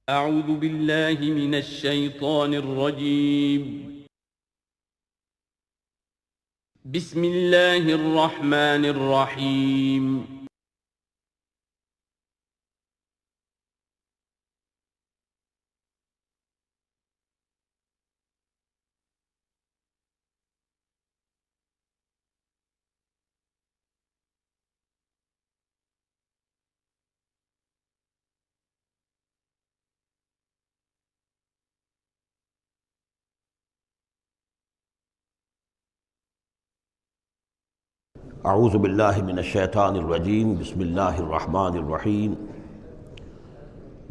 اعوذ باللہ من الشیطان الرجیم بسم اللہ الرحمن الرحیم اعوذ باللہ من الشیطان الرجیم بسم اللہ الرحمن الرحیم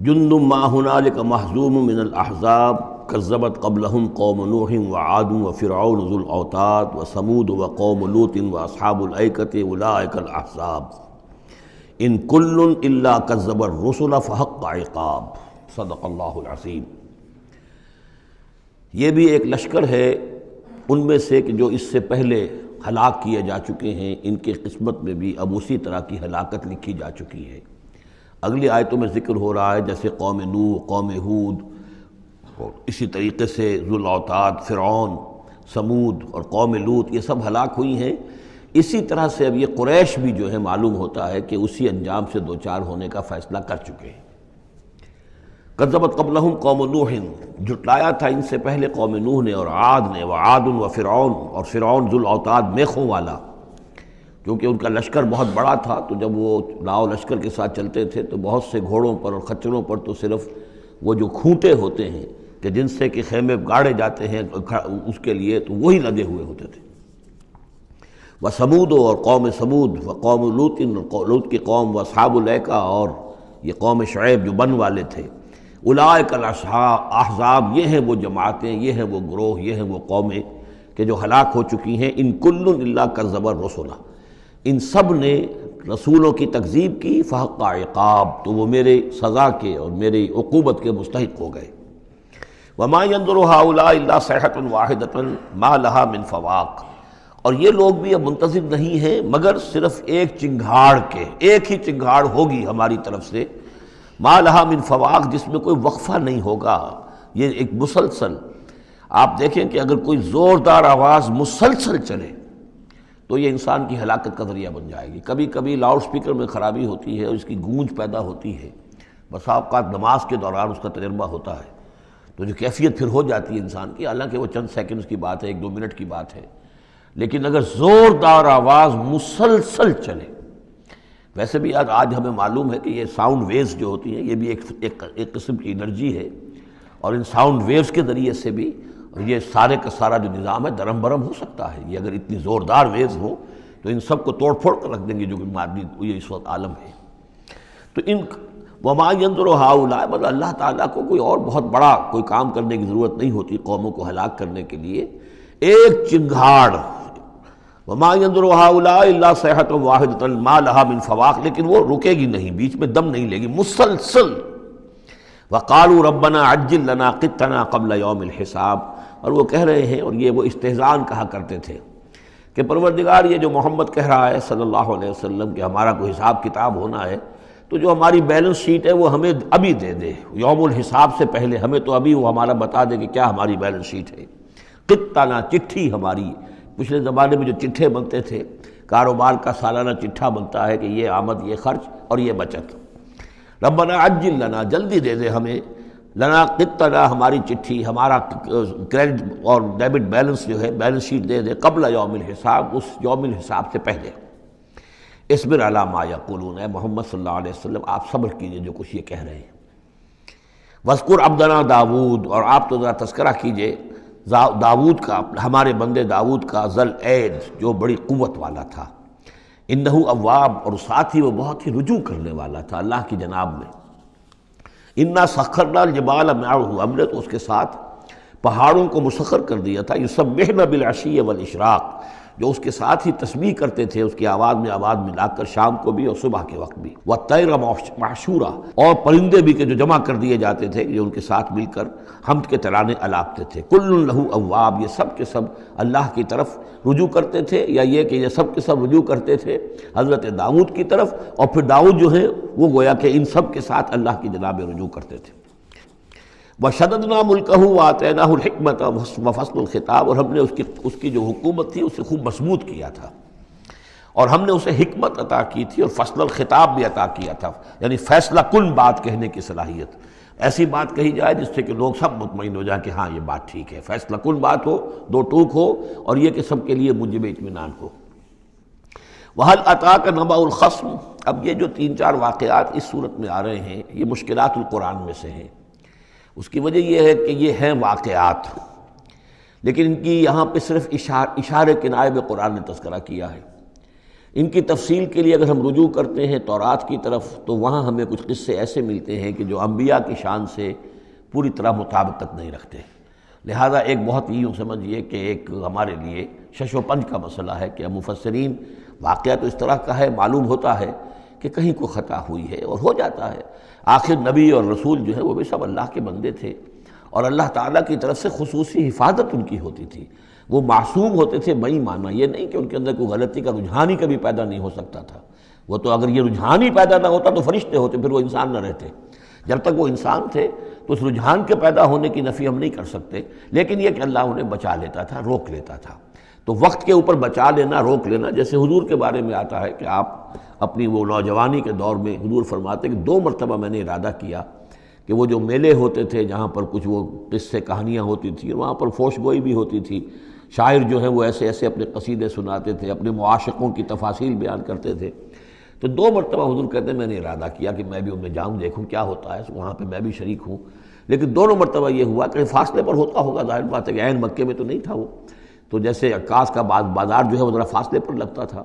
جند ما ہنالک مہزوم من الاحزاب کذبت قبلہم قوم نوح وعاد وفرعون ذو الاوتاد وثمود وقوم لوط واصحاب الایکۃ اولئک الاحزاب ان کل الا کذب الرسل فحق عقاب صدق اللہ العظیم۔ یہ بھی ایک لشکر ہے ان میں سے کہ جو اس سے پہلے ہلاک کیے جا چکے ہیں، ان کے قسمت میں بھی اب اسی طرح کی ہلاکت لکھی جا چکی ہے۔ اگلی آیتوں میں ذکر ہو رہا ہے جیسے قوم نوح، قوم ہود، اور اسی طریقے سے ذو الاوتاد، فرعون، ثمود اور قوم لوط، یہ سب ہلاک ہوئی ہیں۔ اسی طرح سے اب یہ قریش بھی جو ہے معلوم ہوتا ہے کہ اسی انجام سے دوچار ہونے کا فیصلہ کر چکے ہیں۔ کذبت قبلہم قوم نوح، جھٹلایا تھا ان سے پہلے قوم نوح نے اور عاد نے، وعاد وفرعون، اور فرعون ذو الاوتاد میخوں والا، کیونکہ ان کا لشکر بہت بڑا تھا، تو جب وہ لاؤ لشکر کے ساتھ چلتے تھے تو بہت سے گھوڑوں پر اور خچروں پر تو صرف وہ جو کھوٹے ہوتے ہیں کہ جن سے کہ خیمے گاڑے جاتے ہیں اس کے لیے، تو وہی لدے ہوئے ہوتے تھے۔ وثمود، اور قوم ثمود، وقوم لوط، لوط کی قوم، واصحاب الایکہ، اور یہ قوم شعیب جو بن والے تھے۔ اولئک الاحزاب، یہ ہیں وہ جماعتیں، یہ ہیں وہ گروہ، یہ ہیں وہ قومیں کہ جو ہلاک ہو چکی ہیں۔ ان کل الا کذب الرسل، ان سب نے رسولوں کی تکذیب کی، فحق عقاب، تو وہ میرے سزا کے اور میری عقوبت کے مستحق ہو گئے۔ وما ينظر هؤلاء الا صيحة واحدة ما لها من فواق، اور یہ لوگ بھی اب منتظر نہیں ہیں مگر صرف ایک چنگھاڑ کے، ایک ہی چنگھاڑ ہوگی ہماری طرف سے، ما لہا من فواق، جس میں کوئی وقفہ نہیں ہوگا، یہ ایک مسلسل۔ آپ دیکھیں کہ اگر کوئی زوردار آواز مسلسل چلے تو یہ انسان کی ہلاکت کا ذریعہ بن جائے گی۔ کبھی کبھی لاؤڈ سپیکر میں خرابی ہوتی ہے اور اس کی گونج پیدا ہوتی ہے، بسا اوقات نماز کے دوران اس کا تجربہ ہوتا ہے، تو جو کیفیت پھر ہو جاتی ہے انسان کی، حالانکہ وہ چند سیکنڈز کی بات ہے، 1-2 منٹ کی بات ہے، لیکن اگر زوردار آواز مسلسل چلے، ویسے بھی آج ہمیں معلوم ہے کہ یہ ساؤنڈ ویوز جو ہوتی ہیں یہ بھی ایک قسم کی انرجی ہے، اور ان ساؤنڈ ویوز کے ذریعے سے بھی یہ سارے کا سارا جو نظام ہے درم برم ہو سکتا ہے۔ یہ اگر اتنی زوردار ویوز ہوں تو ان سب کو توڑ پھوڑ کر رکھ دیں گے جو کہ مادی یہ اس وقت عالم ہے۔ تو ان وما ينظر هؤلاء، مطلب اللہ تعالیٰ کو کوئی اور بہت بڑا کوئی کام کرنے کی ضرورت نہیں ہوتی قوموں کو ہلاک کرنے کے لیے، ایک چنگھاڑ، وما ينظر هؤلاء الا صيحة واحدة ما لها من فواق، لیکن وہ رکے گی نہیں، بیچ میں دم نہیں لے گی، مسلسل۔ وقالوا ربنا عجل لنا قطنا قبل يوم الحساب، اور وہ کہہ رہے ہیں، اور یہ وہ استہزان کہا کرتے تھے کہ پروردگار یہ جو محمد کہہ رہا ہے صلی اللہ علیہ وسلم کہ ہمارا کوئی حساب کتاب ہونا ہے، تو جو ہماری بیلنس شیٹ ہے وہ ہمیں ابھی دے دے، یوم الحساب سے پہلے ہمیں تو ابھی وہ ہمارا بتا دے کہ کیا ہماری بیلنس شیٹ ہے۔ قطنا، چٹھی ہماری، پچھلے زمانے میں جو چٹھے بنتے تھے، کاروبار کا سالانہ چٹھا بنتا ہے کہ یہ آمد، یہ خرچ اور یہ بچت۔ ربنا عجل لنا، جلدی دے دے ہمیں، لنا قطنا، ہماری چٹھی، ہمارا کریڈٹ اور ڈیبٹ بیلنس جو ہے، بیلنس شیٹ دے دے، قبل یوم الحساب، اس یوم الحساب سے پہلے۔ اصبر علی ما یقولون، اے محمد صلی اللہ علیہ وسلم آپ صبر کیجئے جو کچھ یہ کہہ رہے ہیں۔ واذکر عبدنا داود، اور آپ تو ذرا تذکرہ کیجئے داود کا، ہمارے بندے داود کا، ذل اید، جو بڑی قوت والا تھا، انہ اواب، اور ساتھ ہی وہ بہت ہی رجوع کرنے والا تھا اللہ کی جناب میں۔ انا سخرنا الجبال معہ، ہم نے تو اس کے ساتھ پہاڑوں کو مسخر کر دیا تھا، یسبحن بالعشی والاشراق، جو اس کے ساتھ ہی تسبیح کرتے تھے اس کی آواز میں آواز ملا کر، شام کو بھی اور صبح کے وقت بھی۔ والطیر محشورا، اور پرندے بھی کہ جو جمع کر دیے جاتے تھے، جو ان کے ساتھ مل کر حمد کے ترانے الاپتے تھے۔ کل لہ اواب، یہ سب کے سب اللہ کی طرف رجوع کرتے تھے، یا یہ کہ یہ سب کے سب رجوع کرتے تھے حضرت داؤد کی طرف، اور پھر داؤد جو ہے وہ گویا کہ ان سب کے ساتھ اللہ کی جناب رجوع کرتے تھے۔ وَشَدَدْنَا مُلْكَهُ وَآتَيْنَاهُ الْحِكْمَةَ وَفَصْلَ الْخِطَابَ، اور ہم نے اس کی جو حکومت تھی اسے خوب مضبوط کیا تھا، اور ہم نے اسے حکمت عطا کی تھی، اور فصل الخطاب بھی عطا کیا تھا، یعنی فیصلہ کن بات کہنے کی صلاحیت، ایسی بات کہی جائے جس سے کہ لوگ سب مطمئن ہو جائیں کہ ہاں یہ بات ٹھیک ہے، فیصلہ کن بات ہو، دو ٹوک ہو، اور یہ کہ سب کے لیے موجب اطمینان ہو۔ وَهَلْ أَتَاكَ نَبَأُ الْخَصْمِ، اب یہ جو 3-4 واقعات اس صورت میں آ رہے ہیں یہ مشکلات القرآن میں سے ہیں۔ اس کی وجہ یہ ہے کہ یہ ہیں واقعات، لیکن ان کی یہاں پہ صرف اشارے کنائے میں قرآن نے تذکرہ کیا ہے۔ ان کی تفصیل کے لیے اگر ہم رجوع کرتے ہیں تورات کی طرف تو وہاں ہمیں کچھ قصے ایسے ملتے ہیں کہ جو انبیاء کی شان سے پوری طرح مطابقت نہیں رکھتے، لہذا ایک بہت ہی یوں سمجھیے کہ ایک ہمارے لیے شش و پنج کا مسئلہ ہے کہ مفسرین واقعہ تو اس طرح کا ہے، معلوم ہوتا ہے کہ کہیں کوئی خطا ہوئی ہے اور ہو جاتا ہے، آخر نبی اور رسول جو ہے وہ بھی سب اللہ کے بندے تھے، اور اللہ تعالیٰ کی طرف سے خصوصی حفاظت ان کی ہوتی تھی، وہ معصوم ہوتے تھے بئی معنی، یہ نہیں کہ ان کے اندر کوئی غلطی کا رجحان ہی کبھی پیدا نہیں ہو سکتا تھا، وہ تو اگر یہ رجحان ہی پیدا نہ ہوتا تو فرشتے ہوتے، پھر وہ انسان نہ رہتے، جب تک وہ انسان تھے تو اس رجحان کے پیدا ہونے کی نفی ہم نہیں کر سکتے، لیکن یہ کہ اللہ انہیں بچا لیتا تھا، روک لیتا تھا۔ تو وقت کے اوپر بچا لینا، روک لینا، جیسے حضور کے بارے میں آتا ہے کہ آپ اپنی وہ نوجوانی کے دور میں حضور فرماتے کہ 2 مرتبہ میں نے ارادہ کیا کہ وہ جو میلے ہوتے تھے جہاں پر کچھ وہ قصے کہانیاں ہوتی تھیں، وہاں پر فوش گوئی بھی ہوتی تھی، شاعر جو ہیں وہ ایسے ایسے اپنے قصیدے سناتے تھے، اپنے معاشقوں کی تفاصیل بیان کرتے تھے، تو 2 مرتبہ حضور کہتے ہیں میں نے ارادہ کیا کہ میں بھی ان میں جاؤں، دیکھوں کیا ہوتا ہے، وہاں پہ میں بھی شریک ہوں، لیکن دونوں مرتبہ یہ ہوا کہ فاصلے پر ہوتا ہوگا، ظاہر بات ہے کہ عین مکے میں تو نہیں تھا وہ، تو جیسے عکاس کا بازار جو ہے وہ ذرا فاصلے پر لگتا تھا،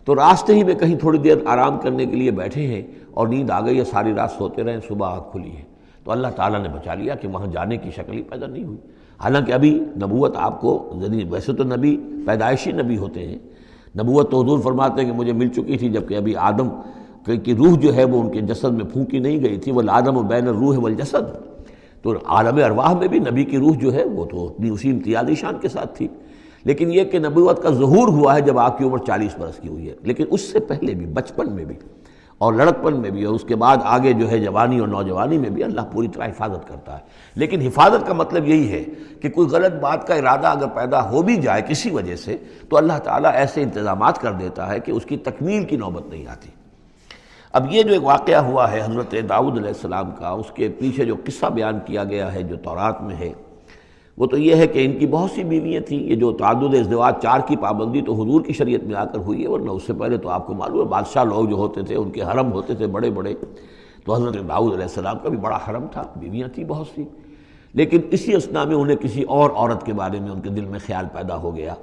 تو راستے ہی میں کہیں تھوڑی دیر آرام کرنے کے لیے بیٹھے ہیں اور نیند آ گئی ہے، ساری رات سوتے رہے، صبح آنکھ کھلی ہے، تو اللہ تعالیٰ نے بچا لیا کہ وہاں جانے کی شکل ہی پیدا نہیں ہوئی، حالانکہ ابھی نبوت آپ کو، ویسے تو نبی پیدائشی نبی ہوتے ہیں، نبوت تو حضور فرماتے ہیں کہ مجھے مل چکی تھی جبکہ ابھی آدم کی روح جو ہے وہ ان کے جسد میں پھونکی نہیں گئی تھی، وَالْآدَمُ بَيْنَ الرُّوحِ وَالْجَسَدِ، تو عالم ارواح میں بھی نبی کی روح جو ہے وہ تو اپنی اسی امتیازی شان کے ساتھ تھی، لیکن یہ کہ نبوت کا ظہور ہوا ہے جب آپ کی عمر 40 برس کی ہوئی ہے، لیکن اس سے پہلے بھی بچپن میں بھی اور لڑکپن میں بھی اور اس کے بعد آگے جو ہے جوانی اور نوجوانی میں بھی اللہ پوری طرح حفاظت کرتا ہے، لیکن حفاظت کا مطلب یہی ہے کہ کوئی غلط بات کا ارادہ اگر پیدا ہو بھی جائے کسی وجہ سے تو اللہ تعالیٰ ایسے انتظامات کر دیتا ہے کہ اس کی تکمیل کی نوبت نہیں آتی۔ اب یہ جو ایک واقعہ ہوا ہے حضرت داؤد علیہ السلام کا، اس کے پیچھے جو قصہ بیان کیا گیا ہے جو تورات میں ہے، وہ تو یہ ہے کہ ان کی بہت سی بیویاں تھیں، یہ جو تعدد ازدواج 4 کی پابندی تو حضور کی شریعت میں آ کر ہوئی ہے، ورنہ اس سے پہلے تو آپ کو معلوم ہے بادشاہ لوگ جو ہوتے تھے ان کے حرم ہوتے تھے بڑے بڑے، تو حضرت داؤد علیہ السلام کا بھی بڑا حرم تھا، بیویاں تھیں بہت سی، لیکن اسی اثناء میں انہیں کسی اور عورت کے بارے میں ان کے دل میں خیال پیدا ہو گیا،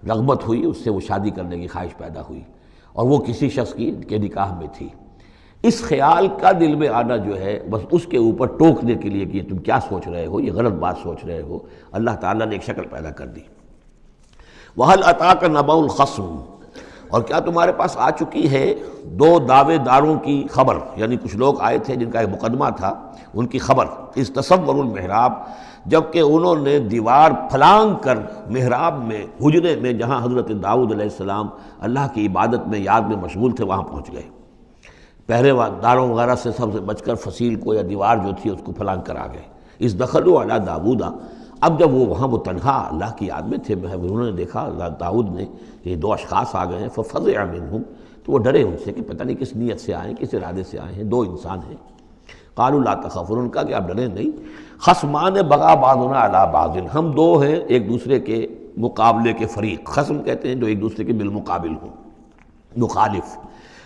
رغبت ہوئی، اس سے وہ شادی کرنے کی خواہش پیدا ہوئی، اور وہ کسی شخص کے نکاح میں تھی۔ اس خیال کا دل میں آنا جو ہے بس اس کے اوپر ٹوکنے کے لیے کہ تم کیا سوچ رہے ہو، یہ غلط بات سوچ رہے ہو، اللہ تعالیٰ نے ایک شکل پیدا کر دی۔ وَهَلْ أَتَاكَ نَبَأُ الْخَصْمِ، اور کیا تمہارے پاس آ چکی ہے 2 دعوے داروں کی خبر، یعنی کچھ لوگ آئے تھے جن کا ایک مقدمہ تھا، ان کی خبر، اِذْ تَصَوَّرُوا الْمِحْرَابَ، جبکہ انہوں نے دیوار پھلانگ کر محراب میں، حجرے میں جہاں حضرت داؤد علیہ السلام اللہ کی عبادت میں یاد میں مشغول تھے وہاں پہنچ گئے، پہرے داروں وغیرہ سے سب سے بچ کر فصیل کو یا دیوار جو تھی اس کو پھلانگ کر آ گئے۔ اِذْ دَخَلُوا عَلَىٰ دَاوُودَ، اب جب وہ وہاں وہ تنہا اللہ کی یاد میں تھے، انہوں نے دیکھا داؤد نے کہ یہ 2 اشخاص آ گئے ہیں، فَفَزِعَ مِنْهُمْ، تو وہ ڈرے ان سے کہ پتہ نہیں کس نیت سے آئے ہیں، کس ارادے سے آئے ہیں، 2 انسان ہیں۔ قَالُوا لَا تَخَفْ، انہوں نے کہا کہ آپ ڈریں نہیں، خصمان بغا بعضنا علی بعض، ہم 2 ہیں ایک دوسرے کے مقابلے کے فریق، خصم کہتے ہیں جو ایک دوسرے کے بالمقابل ہوں، مخالف،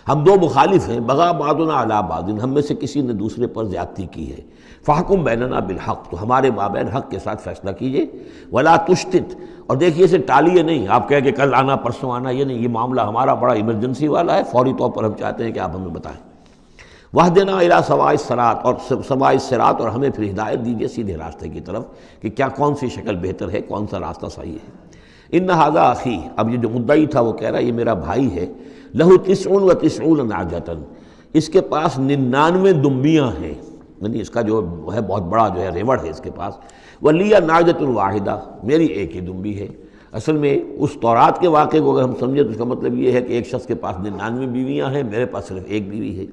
ہم 2 مخالف ہیں، بغا بعضنا علی بعض، ہم میں سے کسی نے دوسرے پر زیادتی کی ہے، فاحکم بیننا بالحق، تو ہمارے مابین حق کے ساتھ فیصلہ کیجئے، ولا تشتت، اور دیکھیے اسے ٹالیے نہیں، آپ کہیں کہ کل آنا پرسوں آنا، یہ نہیں، یہ معاملہ ہمارا بڑا ایمرجنسی والا ہے، فوری طور پر ہم چاہتے ہیں کہ آپ ہمیں بتائیں، وَاہْدِنَا إِلَىٰ سَوَاءِ الصِّرَاطِ، اور سواء الصِّرَاط، اور ہمیں پھر ہدایت دیجیے سیدھے راستے کی طرف کہ کیا کون سی شکل بہتر ہے، کون سا راستہ صحیح ہے۔ ان ھذا اخی، اب یہ جو مدعی تھا وہ کہہ رہا ہے یہ میرا بھائی ہے، لہو 99 نعجۃ، اس کے پاس 99 دمبیاں ہیں، یعنی اس کا جو ہے بہت بڑا جو ہے ریوڑ ہے اس کے پاس، ولی نعجۃ واحدہ، میری ایک ہی دمبی ہے۔ اصل میں اس تورات کے واقعے کو اگر ہم سمجھیں تو اس کا مطلب یہ ہے کہ ایک شخص کے پاس 99 بیویاں ہیں، میرے پاس صرف ایک بیوی ہے۔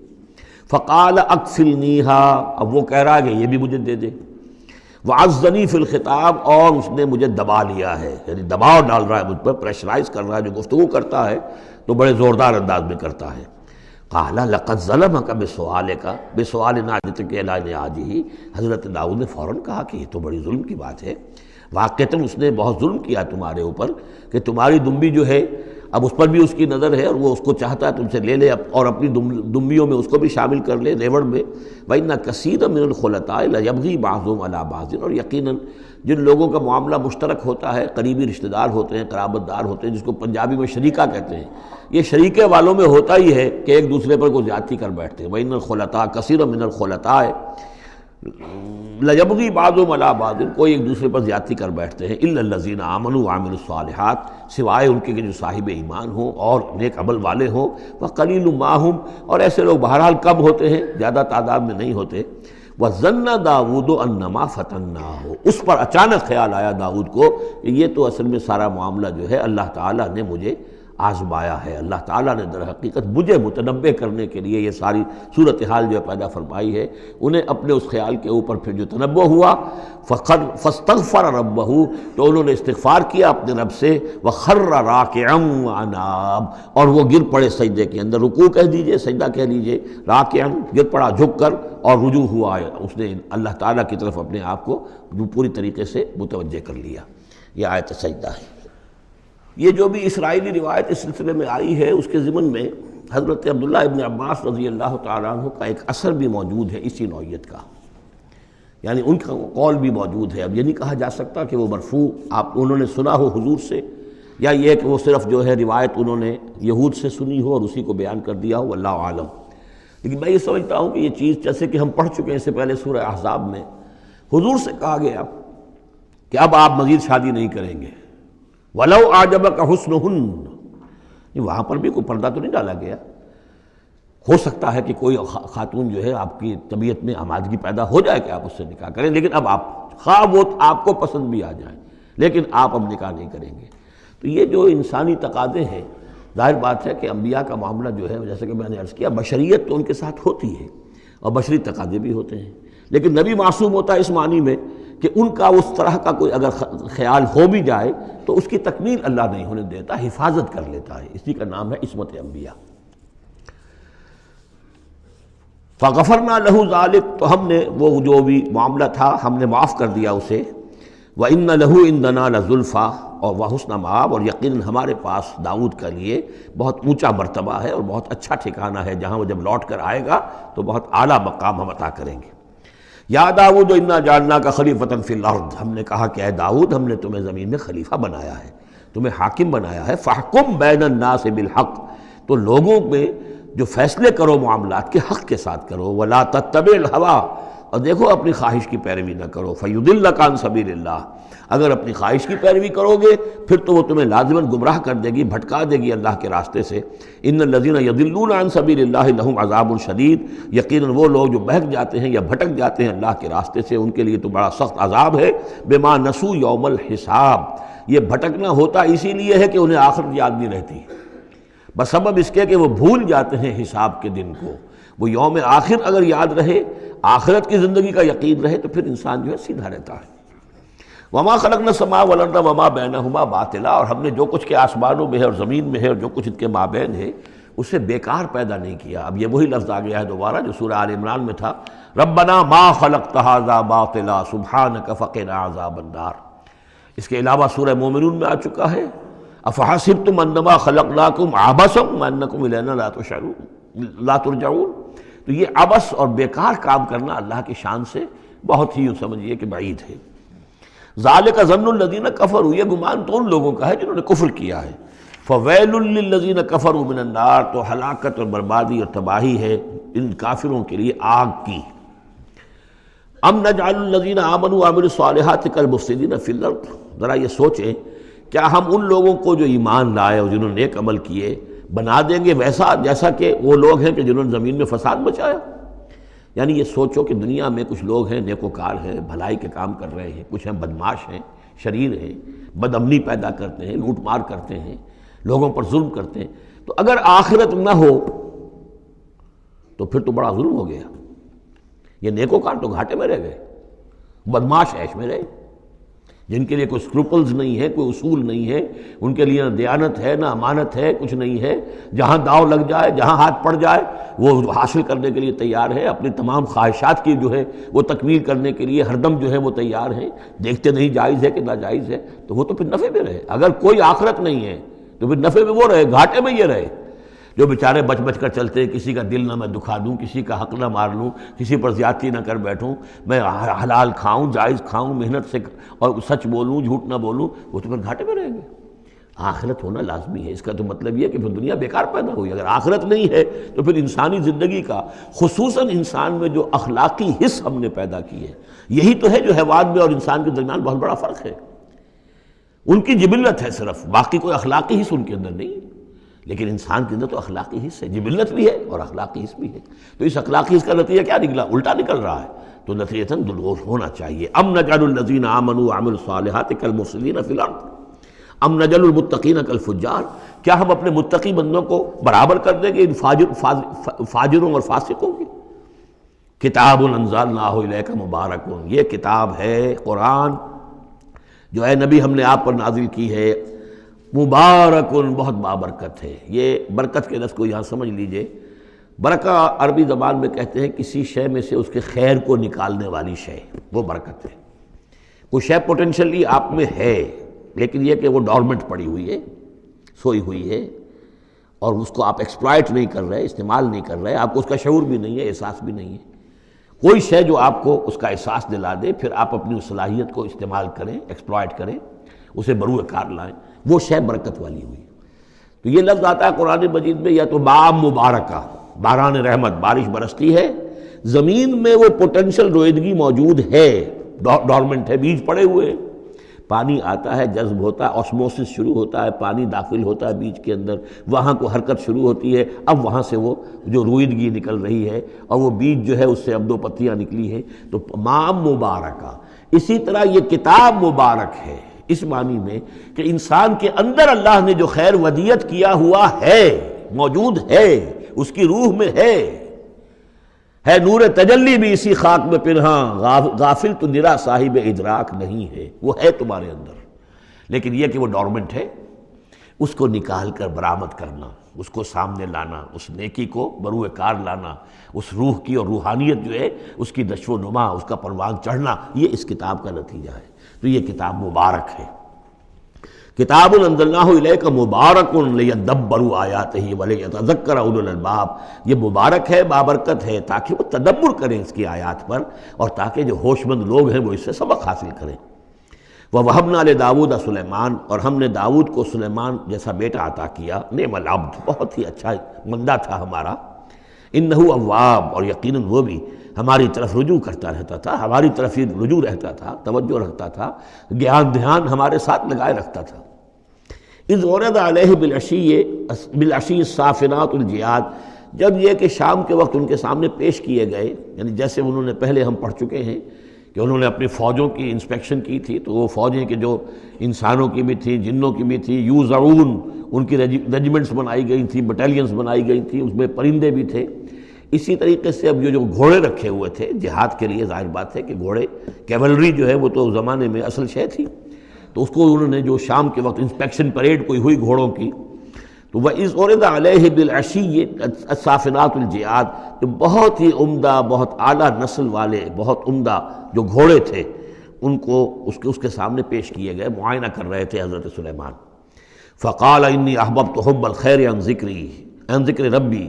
فقال اکفلنیہا، اب وہ کہہ رہا ہے کہ یہ بھی مجھے دے دے۔ وعزنی فی الخطاب، اور اس نے مجھے دبا لیا ہے، یعنی دباؤ ڈال رہا ہے مجھ پر، پریشرائز کر رہا ہے۔ جو گفتگو کرتا ہے تو بڑے زوردار انداز میں کرتا ہے۔ قال لقد ظلمک بسؤالک بسؤال نعجتک الی نعاجہ، حضرت داؤد نے فوراً کہا کہ یہ تو بڑی ظلم کی بات ہے، واقعتاً اس نے بہت ظلم کیا تمہارے اوپر کہ تمہاری دمبی جو ہے اب اس پر بھی اس کی نظر ہے اور وہ اس کو چاہتا ہے تم سے لے لے اور اپنی دمبیوں میں اس کو بھی شامل کر لے ریوڑ میں۔ وَإِنَّ كَثِيرًا مِنَ الْخُلَطَاءِ لَيَبْغِي بَعْضُهُمْ عَلَى بَعْضٍ، اور یقیناً جن لوگوں کا معاملہ مشترک ہوتا ہے، قریبی رشتہ دار ہوتے ہیں، قرابت دار ہوتے ہیں، جس کو پنجابی میں شریکہ کہتے ہیں، یہ شریکے والوں میں ہوتا ہی ہے کہ ایک دوسرے پر کوئی زیادتی کر بیٹھتے ہیں۔ وَإِنَّ الْخُلَطَاءَ كَثِيرًا مِنَ الْخُلَطَاءِ لَيَبْغِي بَعْضُهُمْ عَلَى بَعْضٍ، کوئی ایک دوسرے پر زیادتی کر بیٹھتے ہیں۔ إِلَّا الَّذِينَ آمَنُوا وَعَمِلُوا الصَّالِحَاتِ، سوائے ان کے کہ جو صاحب ایمان ہوں اور نیک عمل والے ہوں۔ وَقَلِيلٌ مَّا هُمْ، اور ایسے لوگ بہرحال کم ہوتے ہیں، زیادہ تعداد میں نہیں ہوتے۔ وَظَنَّ داؤد أَنَّمَا فَتَنَّاهُ، اس پر اچانک خیال آیا داؤد کو کہ یہ تو اصل میں سارا معاملہ جو ہے اللہ تعالیٰ نے مجھے آزمایا ہے، اللہ تعالیٰ نے در حقیقت مجھے متنبہ کرنے کے لیے یہ ساری صورتحال جو ہے پیدا فرمائی ہے۔ انہیں اپنے اس خیال کے اوپر پھر جو تنبہ ہوا، فاستغفر ربہ، تو انہوں نے استغفار کیا اپنے رب سے، وخر راکعا واناب، اور وہ گر پڑے سجدے کے اندر، رکوع کہہ دیجئے، سجدہ کہہ لیجئے، راکعا گر پڑا جھک کر، اور رجوع ہوا، اس نے اللہ تعالیٰ کی طرف اپنے آپ کو پوری طریقے سے متوجہ کر لیا۔ یہ آیت سجدہ ہے۔ یہ جو بھی اسرائیلی روایت اس سلسلے میں آئی ہے، اس کے ضمن میں حضرت عبداللہ ابن عباس رضی اللہ تعالیٰ عنہ کا ایک اثر بھی موجود ہے اسی نوعیت کا، یعنی ان کا قول بھی موجود ہے۔ اب یہ نہیں کہا جا سکتا کہ وہ مرفوع انہوں نے سنا ہو حضور سے، یا یہ کہ وہ صرف جو ہے روایت انہوں نے یہود سے سنی ہو اور اسی کو بیان کر دیا ہو، واللہ عالم۔ لیکن میں یہ سمجھتا ہوں کہ یہ چیز جیسے کہ ہم پڑھ چکے ہیں اس سے پہلے سورہ احزاب میں، حضور سے کہا گیا کہ اب آپ مزید شادی نہیں کریں گے، وَلَوْ أَعْجَبَكَ حُسْنُهُنَّ، وہاں پر بھی کوئی پردہ تو نہیں ڈالا گیا۔ ہو سکتا ہے کہ کوئی خاتون جو ہے آپ کی طبیعت میں آمادگی پیدا ہو جائے کہ آپ اس سے نکاح کریں، لیکن اب آپ خواہ وہ آپ کو پسند بھی آ جائیں، لیکن آپ اب نکاح نہیں کریں گے۔ تو یہ جو انسانی تقاضے ہیں، ظاہر بات ہے کہ انبیاء کا معاملہ جو ہے، جیسے کہ میں نے عرض کیا، بشریت تو ان کے ساتھ ہوتی ہے اور بشری تقاضے بھی ہوتے ہیں، لیکن نبی معصوم ہوتا ہے اس معنی میں کہ ان کا اس طرح کا کوئی اگر خیال ہو بھی جائے تو اس کی تکمیل اللہ نہیں ہونے دیتا، حفاظت کر لیتا ہے، اسی کا نام ہے عصمت انبیاء۔ فغفرنا لہ ذلک، تو ہم نے وہ جو بھی معاملہ تھا ہم نے معاف کر دیا اسے۔ وَإِنَّ لَهُ عِندَنَا لَزُلْفَىٰ، اور وَحُسْنَ مآب، اور یقیناً ہمارے پاس داؤد کا لیے بہت اونچا مرتبہ ہے اور بہت اچھا ٹھکانہ ہے، جہاں وہ جب لوٹ کر آئے گا تو بہت اعلیٰ مقام ہم عطا کریں گے۔ یا داؤد انا جعلناک خلیفۃ فی الارض، ہم نے کہا کہ اے داؤد ہم نے تمہیں زمین میں خلیفہ بنایا ہے، تمہیں حاکم بنایا ہے۔ فاحکم بین الناس بالحق، تو لوگوں میں جو فیصلے کرو معاملات کے حق کے ساتھ کرو۔ ولا تتبع الہویٰ، اور دیکھو اپنی خواہش کی پیروی نہ کرو۔ فیضلک عن سبیل اللہ، اگر اپنی خواہش کی پیروی کرو گے پھر تو وہ تمہیں لازماً گمراہ کر دے گی، بھٹکا دے گی اللہ کے راستے سے۔ ان الذین یضلون عن سبیل اللہ لہم عذاب شدید، یقیناً وہ لوگ جو بہک جاتے ہیں یا بھٹک جاتے ہیں اللہ کے راستے سے، ان کے لیے تو بڑا سخت عذاب ہے۔ بما نسوا یوم الحساب، یہ بھٹکنا ہوتا اسی لیے ہے کہ انہیں آخرت یاد نہیں رہتی، بسبب اس کے کہ وہ بھول جاتے ہیں حساب کے دن کو۔ وہ یوم آخر اگر یاد رہے، آخرت کی زندگی کا یقین رہے، تو پھر انسان جو ہے سیدھا رہتا ہے۔ وما خلقنا السماء والارض وما بینہما باطلا، اور ہم نے جو کچھ کے آسمانوں میں ہے اور زمین میں ہے اور جو کچھ ان کے مابین ہے اسے بیکار پیدا نہیں کیا۔ اب یہ وہی لفظ آ گیا ہے دوبارہ جو سورہ آل عمران میں تھا، ربنا ما خلقت ھذا باطلا سبحانک فقنا عذاب النار۔ اس کے علاوہ سورہ مومنون میں آ چکا ہے، افحسبتم انما خلقناکم عبثا وانکم الینا لا ترجعون۔ تو یہ عبث اور بیکار کام کرنا اللہ کی شان سے بہت ہی سمجھیے کہ بعید ہے۔ ذالک ظن الذین کفروا، یہ گمان تو ان لوگوں کا ہے جنہوں نے کفر کیا ہے۔ فویل للذین کفروا من النار، تو ہلاکت اور بربادی اور تباہی ہے ان کافروں کے لیے آگ کی۔ ام نجعل الذین آمنوا وعملوا الصالحات کالمفسدین فی الارض، ذرا یہ سوچیں کیا ہم ان لوگوں کو جو ایمان لائے اور جنہوں نے نیک عمل کیے بنا دیں گے ویسا جیسا کہ وہ لوگ ہیں کہ جنہوں نے زمین میں فساد مچایا؟ یعنی یہ سوچو کہ دنیا میں کچھ لوگ ہیں نیکوکار ہیں، بھلائی کے کام کر رہے ہیں، کچھ ہیں بدماش ہیں، شریر ہیں، بد امنی پیدا کرتے ہیں، لوٹ مار کرتے ہیں، لوگوں پر ظلم کرتے ہیں، تو اگر آخرت نہ ہو تو پھر تو بڑا ظلم ہو گیا۔ یہ نیکوکار تو گھاٹے میں رہ گئے، بدماش عیش میں رہے، جن کے لیے کوئی اسکروپلز نہیں ہے، کوئی اصول نہیں ہے، ان کے لیے نہ دیانت ہے نہ امانت ہے، کچھ نہیں ہے، جہاں داؤ لگ جائے، جہاں ہاتھ پڑ جائے وہ حاصل کرنے کے لیے تیار ہے، اپنی تمام خواہشات کی جو ہے وہ تکمیل کرنے کے لیے ہر دم جو ہے وہ تیار ہیں، دیکھتے نہیں جائز ہے کہ ناجائز ہے، تو وہ تو پھر نفع میں رہے۔ اگر کوئی آخرت نہیں ہے تو پھر نفع میں وہ رہے، گھاٹے میں یہ رہے۔ جو بیچارے بچ بچ کر چلتے ہیں، کسی کا دل نہ میں دکھا دوں، کسی کا حق نہ مار لوں، کسی پر زیادتی نہ کر بیٹھوں، میں حلال کھاؤں، جائز کھاؤں، محنت سے اور سچ بولوں، جھوٹ نہ بولوں، وہ تو پھر گھاٹے میں رہیں گے۔ آخرت ہونا لازمی ہے، اس کا تو مطلب یہ کہ پھر دنیا بیکار پیدا ہوئی۔ اگر آخرت نہیں ہے تو پھر انسانی زندگی کا، خصوصاً انسان میں جو اخلاقی حص ہم نے پیدا کی ہے، یہی تو ہے جو حیوان میں اور انسان کے درمیان بہت بڑا فرق ہے۔ ان کی جبلت ہے صرف، باقی کوئی اخلاقی حص ان کے اندر نہیں، لیکن انسان کے اندر تو اخلاقی حص ہے، جبلت بھی ہے اور اخلاقی حص بھی ہے۔ تو اس اخلاقی حص کا نتیجہ کیا نکلا؟ الٹا نکل رہا ہے، تو نتیجتاً دلغور ہونا چاہیے۔ ام نجعل الذین آمنوا وعملوا الصالحات کالمفسدین فی الارض ام نجعل المتقین کالفجار، کیا ہم اپنے متقی بندوں کو برابر کر دیں گے ان فاجروں اور فاسقوں کی؟ کتاب انزلناہ الیک مبارک، یہ کتاب ہے قرآن جو اے نبی ہم نے آپ پر نازل کی ہے، مبارکن، بہت بابرکت ہے۔ یہ برکت کے لفظ کو یہاں سمجھ لیجئے، برکہ عربی زبان میں کہتے ہیں کسی شے میں سے اس کے خیر کو نکالنے والی شے، وہ برکت ہے۔ کوئی شے پوٹینشلی آپ میں ہے، لیکن یہ کہ وہ ڈورمنٹ پڑی ہوئی ہے، سوئی ہوئی ہے، اور اس کو آپ ایکسپلائٹ نہیں کر رہے، استعمال نہیں کر رہے، آپ کو اس کا شعور بھی نہیں ہے، احساس بھی نہیں ہے۔ کوئی شے جو آپ کو اس کا احساس دلا دے، پھر آپ اپنی اس صلاحیت کو استعمال کریں، ایکسپلائٹ کریں، اسے بروئے کار لائیں، وہ شے برکت والی ہوئی۔ تو یہ لفظ آتا ہے قرآن مجید میں، یا تو بام مبارکہ، باران رحمت، بارش برستی ہے، زمین میں وہ پوٹینشل رویدگی موجود ہے، ڈورمنٹ ہے، بیج پڑے ہوئے ہیں، پانی آتا ہے، جذب ہوتا ہے، آسموسس شروع ہوتا ہے، پانی داخل ہوتا ہے بیج کے اندر، وہاں کو حرکت شروع ہوتی ہے، اب وہاں سے وہ جو رویدگی نکل رہی ہے اور وہ بیج جو ہے اس سے اب دو پتیاں نکلی ہیں، تو مام مبارکہ۔ اسی طرح یہ کتاب مبارک ہے، اس معنی میں کہ انسان کے اندر اللہ نے جو خیر ودیت کیا ہوا ہے، موجود ہے، اس کی روح میں ہے نور تجلی بھی اسی خاک میں پنہاں، غافل تو نرا صاحب ادراک نہیں ہے، وہ ہے تمہارے اندر، لیکن یہ کہ وہ ڈورمنٹ ہے، اس کو نکال کر برآمد کرنا، اس کو سامنے لانا، اس نیکی کو بروئے کار لانا، اس روح کی اور روحانیت جو ہے اس کی نشو و نما، اس کا پروان چڑھنا، یہ اس کتاب کا نتیجہ ہے۔ تو یہ کتاب مبارک ہے، کتاب انزلناہ الیک مبارک لیدبروا آیاتہ ولیتذکر اولو الالباب، یہ مبارک ہے، بابرکت ہے، تاکہ وہ تدبر کریں اس کی آیات پر، اور تاکہ جو ہوش مند لوگ ہیں وہ اس سے سبق حاصل کریں۔ وَوَهَبْنَا لِدَاوُودَ سلیمان، اور ہم نے داؤد کو سلیمان جیسا بیٹا عطا کیا، نعم العبد، بہت ہی اچھا بندہ تھا ہمارا، انہ اواب، اور یقیناً وہ بھی ہماری طرف رجوع کرتا رہتا تھا، ہماری طرف ہی رجوع رہتا تھا، توجہ رکھتا تھا، دھیان ہمارے ساتھ لگائے رکھتا تھا۔ اذ ورد علیہ بالعشی الصافنات الجیاد، جب یہ کہ شام کے وقت ان کے سامنے پیش کیے گئے، یعنی جیسے انہوں نے پہلے ہم پڑھ چکے ہیں کہ انہوں نے اپنی فوجوں کی انسپیکشن کی تھی، تو وہ فوجیں کہ جو انسانوں کی بھی تھیں، جنوں کی بھی تھی، یوزعون، ان کی ریجیمنٹس بنائی گئی تھیں، بٹالینز بنائی گئی تھیں، اس میں پرندے بھی تھے۔ اسی طریقے سے اب جو گھوڑے رکھے ہوئے تھے جہاد کے لیے، ظاہر بات ہے کہ گھوڑے، کیولری جو ہے وہ تو زمانے میں اصل شے تھی، تو اس کو انہوں نے جو شام کے وقت انسپیکشن پریڈ کوئی ہوئی گھوڑوں کی، تو وَإِذْ عُرِضَ عَلَيْهِ بِالْعَشِيِّ الصَّافِنَاتُ الْجِيَادُ، جو بہت ہی عمدہ، بہت اعلیٰ نسل والے، بہت عمدہ جو گھوڑے تھے، ان کو اس کے سامنے پیش کیے گئے، معائنہ کر رہے تھے حضرت سلیمان۔ فَقَالَ إِنِّي أَحْبَبْتُ حُبَّ الْخَيْرِ عَنْ ذِكْرِ رَبِّي،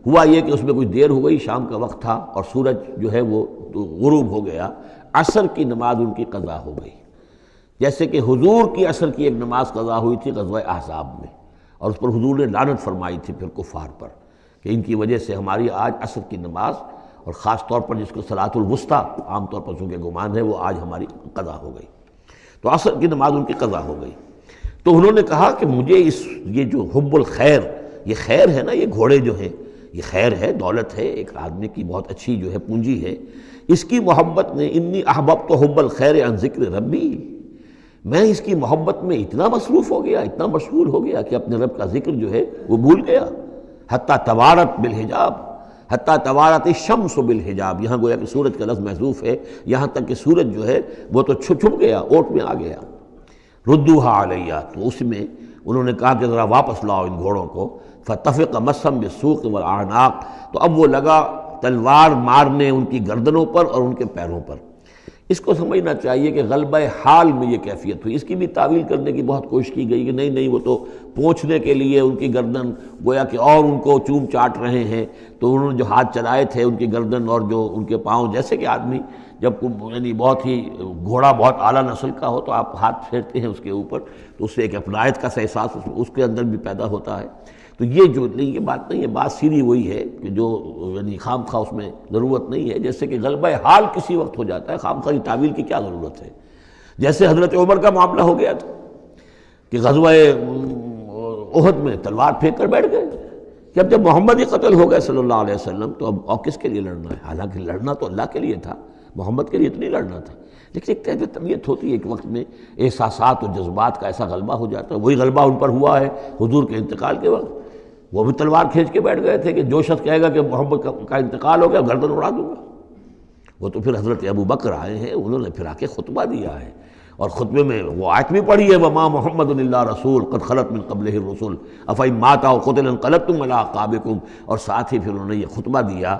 ہوا یہ کہ اس میں کچھ دیر ہو گئی، شام کا وقت تھا اور سورج جو ہے وہ غروب ہو گیا، عصر کی نماز ان کی قضا ہو گئی، جیسے کہ حضور کی عصر کی ایک نماز قضا ہوئی تھی غزوہ احزاب میں، اور اس پر حضور نے لعنت فرمائی تھی پھر کفار پر کہ ان کی وجہ سے ہماری آج عصر کی نماز، اور خاص طور پر جس کو صلاۃ الوسطیٰ عام طور پر چونکہ گمان ہے، وہ آج ہماری قضا ہو گئی، تو عصر کی نماز ان کی قضا ہو گئی۔ تو انہوں نے کہا کہ مجھے یہ جو حب الخیر، یہ خیر ہے نا، یہ گھوڑے جو ہیں یہ خیر ہے، دولت ہے، ایک آدمی کی بہت اچھی جو ہے پونجی ہے، اس کی محبت نے، انی احببت حب الخیر عن ذکر ربی، میں اس کی محبت میں اتنا مصروف ہو گیا، اتنا مشغول ہو گیا کہ اپنے رب کا ذکر جو ہے وہ بھول گیا، حتیٰ توارت بالحجاب، حتیٰ توارت الشمس بالحجاب، یہاں گویا کہ سورج کا لفظ محذوف ہے، یہاں تک کہ سورج جو ہے وہ تو چھپ گیا، اوٹ میں آ گیا۔ ردوہا علیہ، تو اس میں انہوں نے کہا کہ ذرا واپس لاؤ ان گھوڑوں کو۔ فطفق مسحا بالسوق والاعناق، تو اب وہ لگا تلوار مارنے ان کی گردنوں پر اور ان کے پیروں پر۔ اس کو سمجھنا چاہیے کہ غلبہ حال میں یہ کیفیت ہوئی۔ اس کی بھی تعویل کرنے کی بہت کوشش کی گئی کہ نہیں وہ تو پوچھنے کے لیے ان کی گردن گویا کہ اور ان کو چوم چاٹ رہے ہیں، تو انہوں نے جو ہاتھ چلائے تھے ان کی گردن اور جو ان کے پاؤں، جیسے کہ آدمی جب یعنی بہت ہی گھوڑا بہت اعلیٰ نسل کا ہو تو آپ ہاتھ پھیرتے ہیں اس کے اوپر، تو اس سے ایک اپنائیت کا احساس اس کے اندر بھی پیدا ہوتا ہے۔ تو یہ جو نہیں، یہ بات نہیں ہے، بات سیدھی وہی ہے کہ جو یعنی خام خواہ اس میں ضرورت نہیں ہے، جیسے کہ غلبہ حال کسی وقت ہو جاتا ہے، خام خواہ تعویل کی کیا ضرورت ہے؟ جیسے حضرت عمر کا معاملہ ہو گیا تھا کہ غزوہ احد میں تلوار پھینک کر بیٹھ گئے کہ اب جب محمد ہی قتل ہو گئے صلی اللہ علیہ وسلم تو اب اور کس کے لیے لڑنا ہے؟ حالانکہ لڑنا تو اللہ کے لیے تھا، محمد کے لیے تو نہیں لڑنا تھا، لیکن ایک تہذیب طبیعت ہوتی ہے، ایک وقت میں احساسات اور جذبات کا ایسا غلبہ ہو جاتا ہے۔ وہی غلبہ ان پر ہوا ہے حضور کے انتقال کے وقت، وہ بھی تلوار کھینچ کے بیٹھ گئے تھے کہ جو شخص کہے گا کہ محمد کا انتقال ہو گیا گردن اڑا دوں گا۔ وہ تو پھر حضرت ابو بکر آئے ہیں، انہوں نے پھر آ کے خطبہ دیا ہے، اور خطبے میں وہ آیت بھی پڑھی ہے وَمَا مُحَمَّدٌ إِلَّا رَسُولٌ قَدْ خَلَتْ مِن قَبْلِهِ الرُّسُلُ أَفَإِن مَاتَ أَوْ قُتِلَ انقلبتم عَلَىٰ أَعْقَابِكُمْ، اور ساتھ ہی پھر انہوں نے یہ خطبہ دیا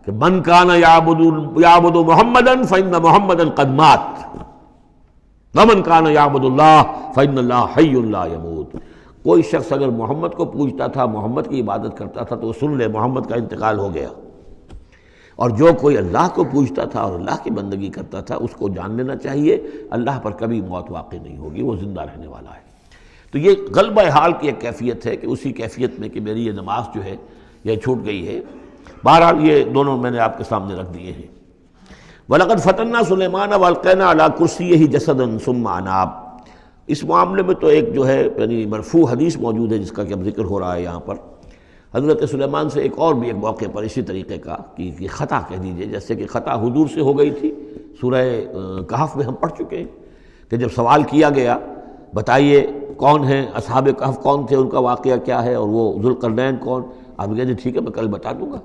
کہ مَن كَانَ يَعْبُدُ مُحَمَّدًا فَإِنَّ مُحَمَّدًا قَدْ مَاتَ وَمَن كَانَ يَعْبُدُ اللَّهَ فَإِنَّ اللَّهَ حَيٌّ لَا يَمُوتُ۔ کوئی شخص اگر محمد کو پوجتا تھا، محمد کی عبادت کرتا تھا، تو وہ سن لے محمد کا انتقال ہو گیا، اور جو کوئی اللہ کو پوجتا تھا اور اللہ کی بندگی کرتا تھا اس کو جان لینا چاہیے اللہ پر کبھی موت واقع نہیں ہوگی، وہ زندہ رہنے والا ہے۔ تو یہ غلبہ حال کی ایک کیفیت ہے کہ اسی کیفیت میں کہ میری یہ نماز جو ہے یہ چھوٹ گئی ہے۔ بہرحال یہ دونوں میں نے آپ کے سامنے رکھ دیے ہیں۔ وَلَقَدْ فَتَنَّا سُلَيْمَانَ وَأَلْقَيْنَا عَلَىٰ كُرْسِيِّهِ جَسَدًا ثُمَّ أَنَابَ۔ اس معاملے میں تو ایک جو ہے یعنی مرفوع حدیث موجود ہے جس کا کہ اب ذکر ہو رہا ہے یہاں پر۔ حضرت سلیمان سے ایک اور بھی ایک موقع پر اسی طریقے کا کہ خطا کہہ دیجئے، جیسے کہ خطا حضور سے ہو گئی تھی، سورہ کہف میں ہم پڑھ چکے ہیں کہ جب سوال کیا گیا بتائیے کون ہیں اصحاب کہف، کون تھے، ان کا واقعہ کیا ہے، اور وہ ذوالقرنین کون، آپ کہتے ٹھیک ہے میں کل بتا دوں گا،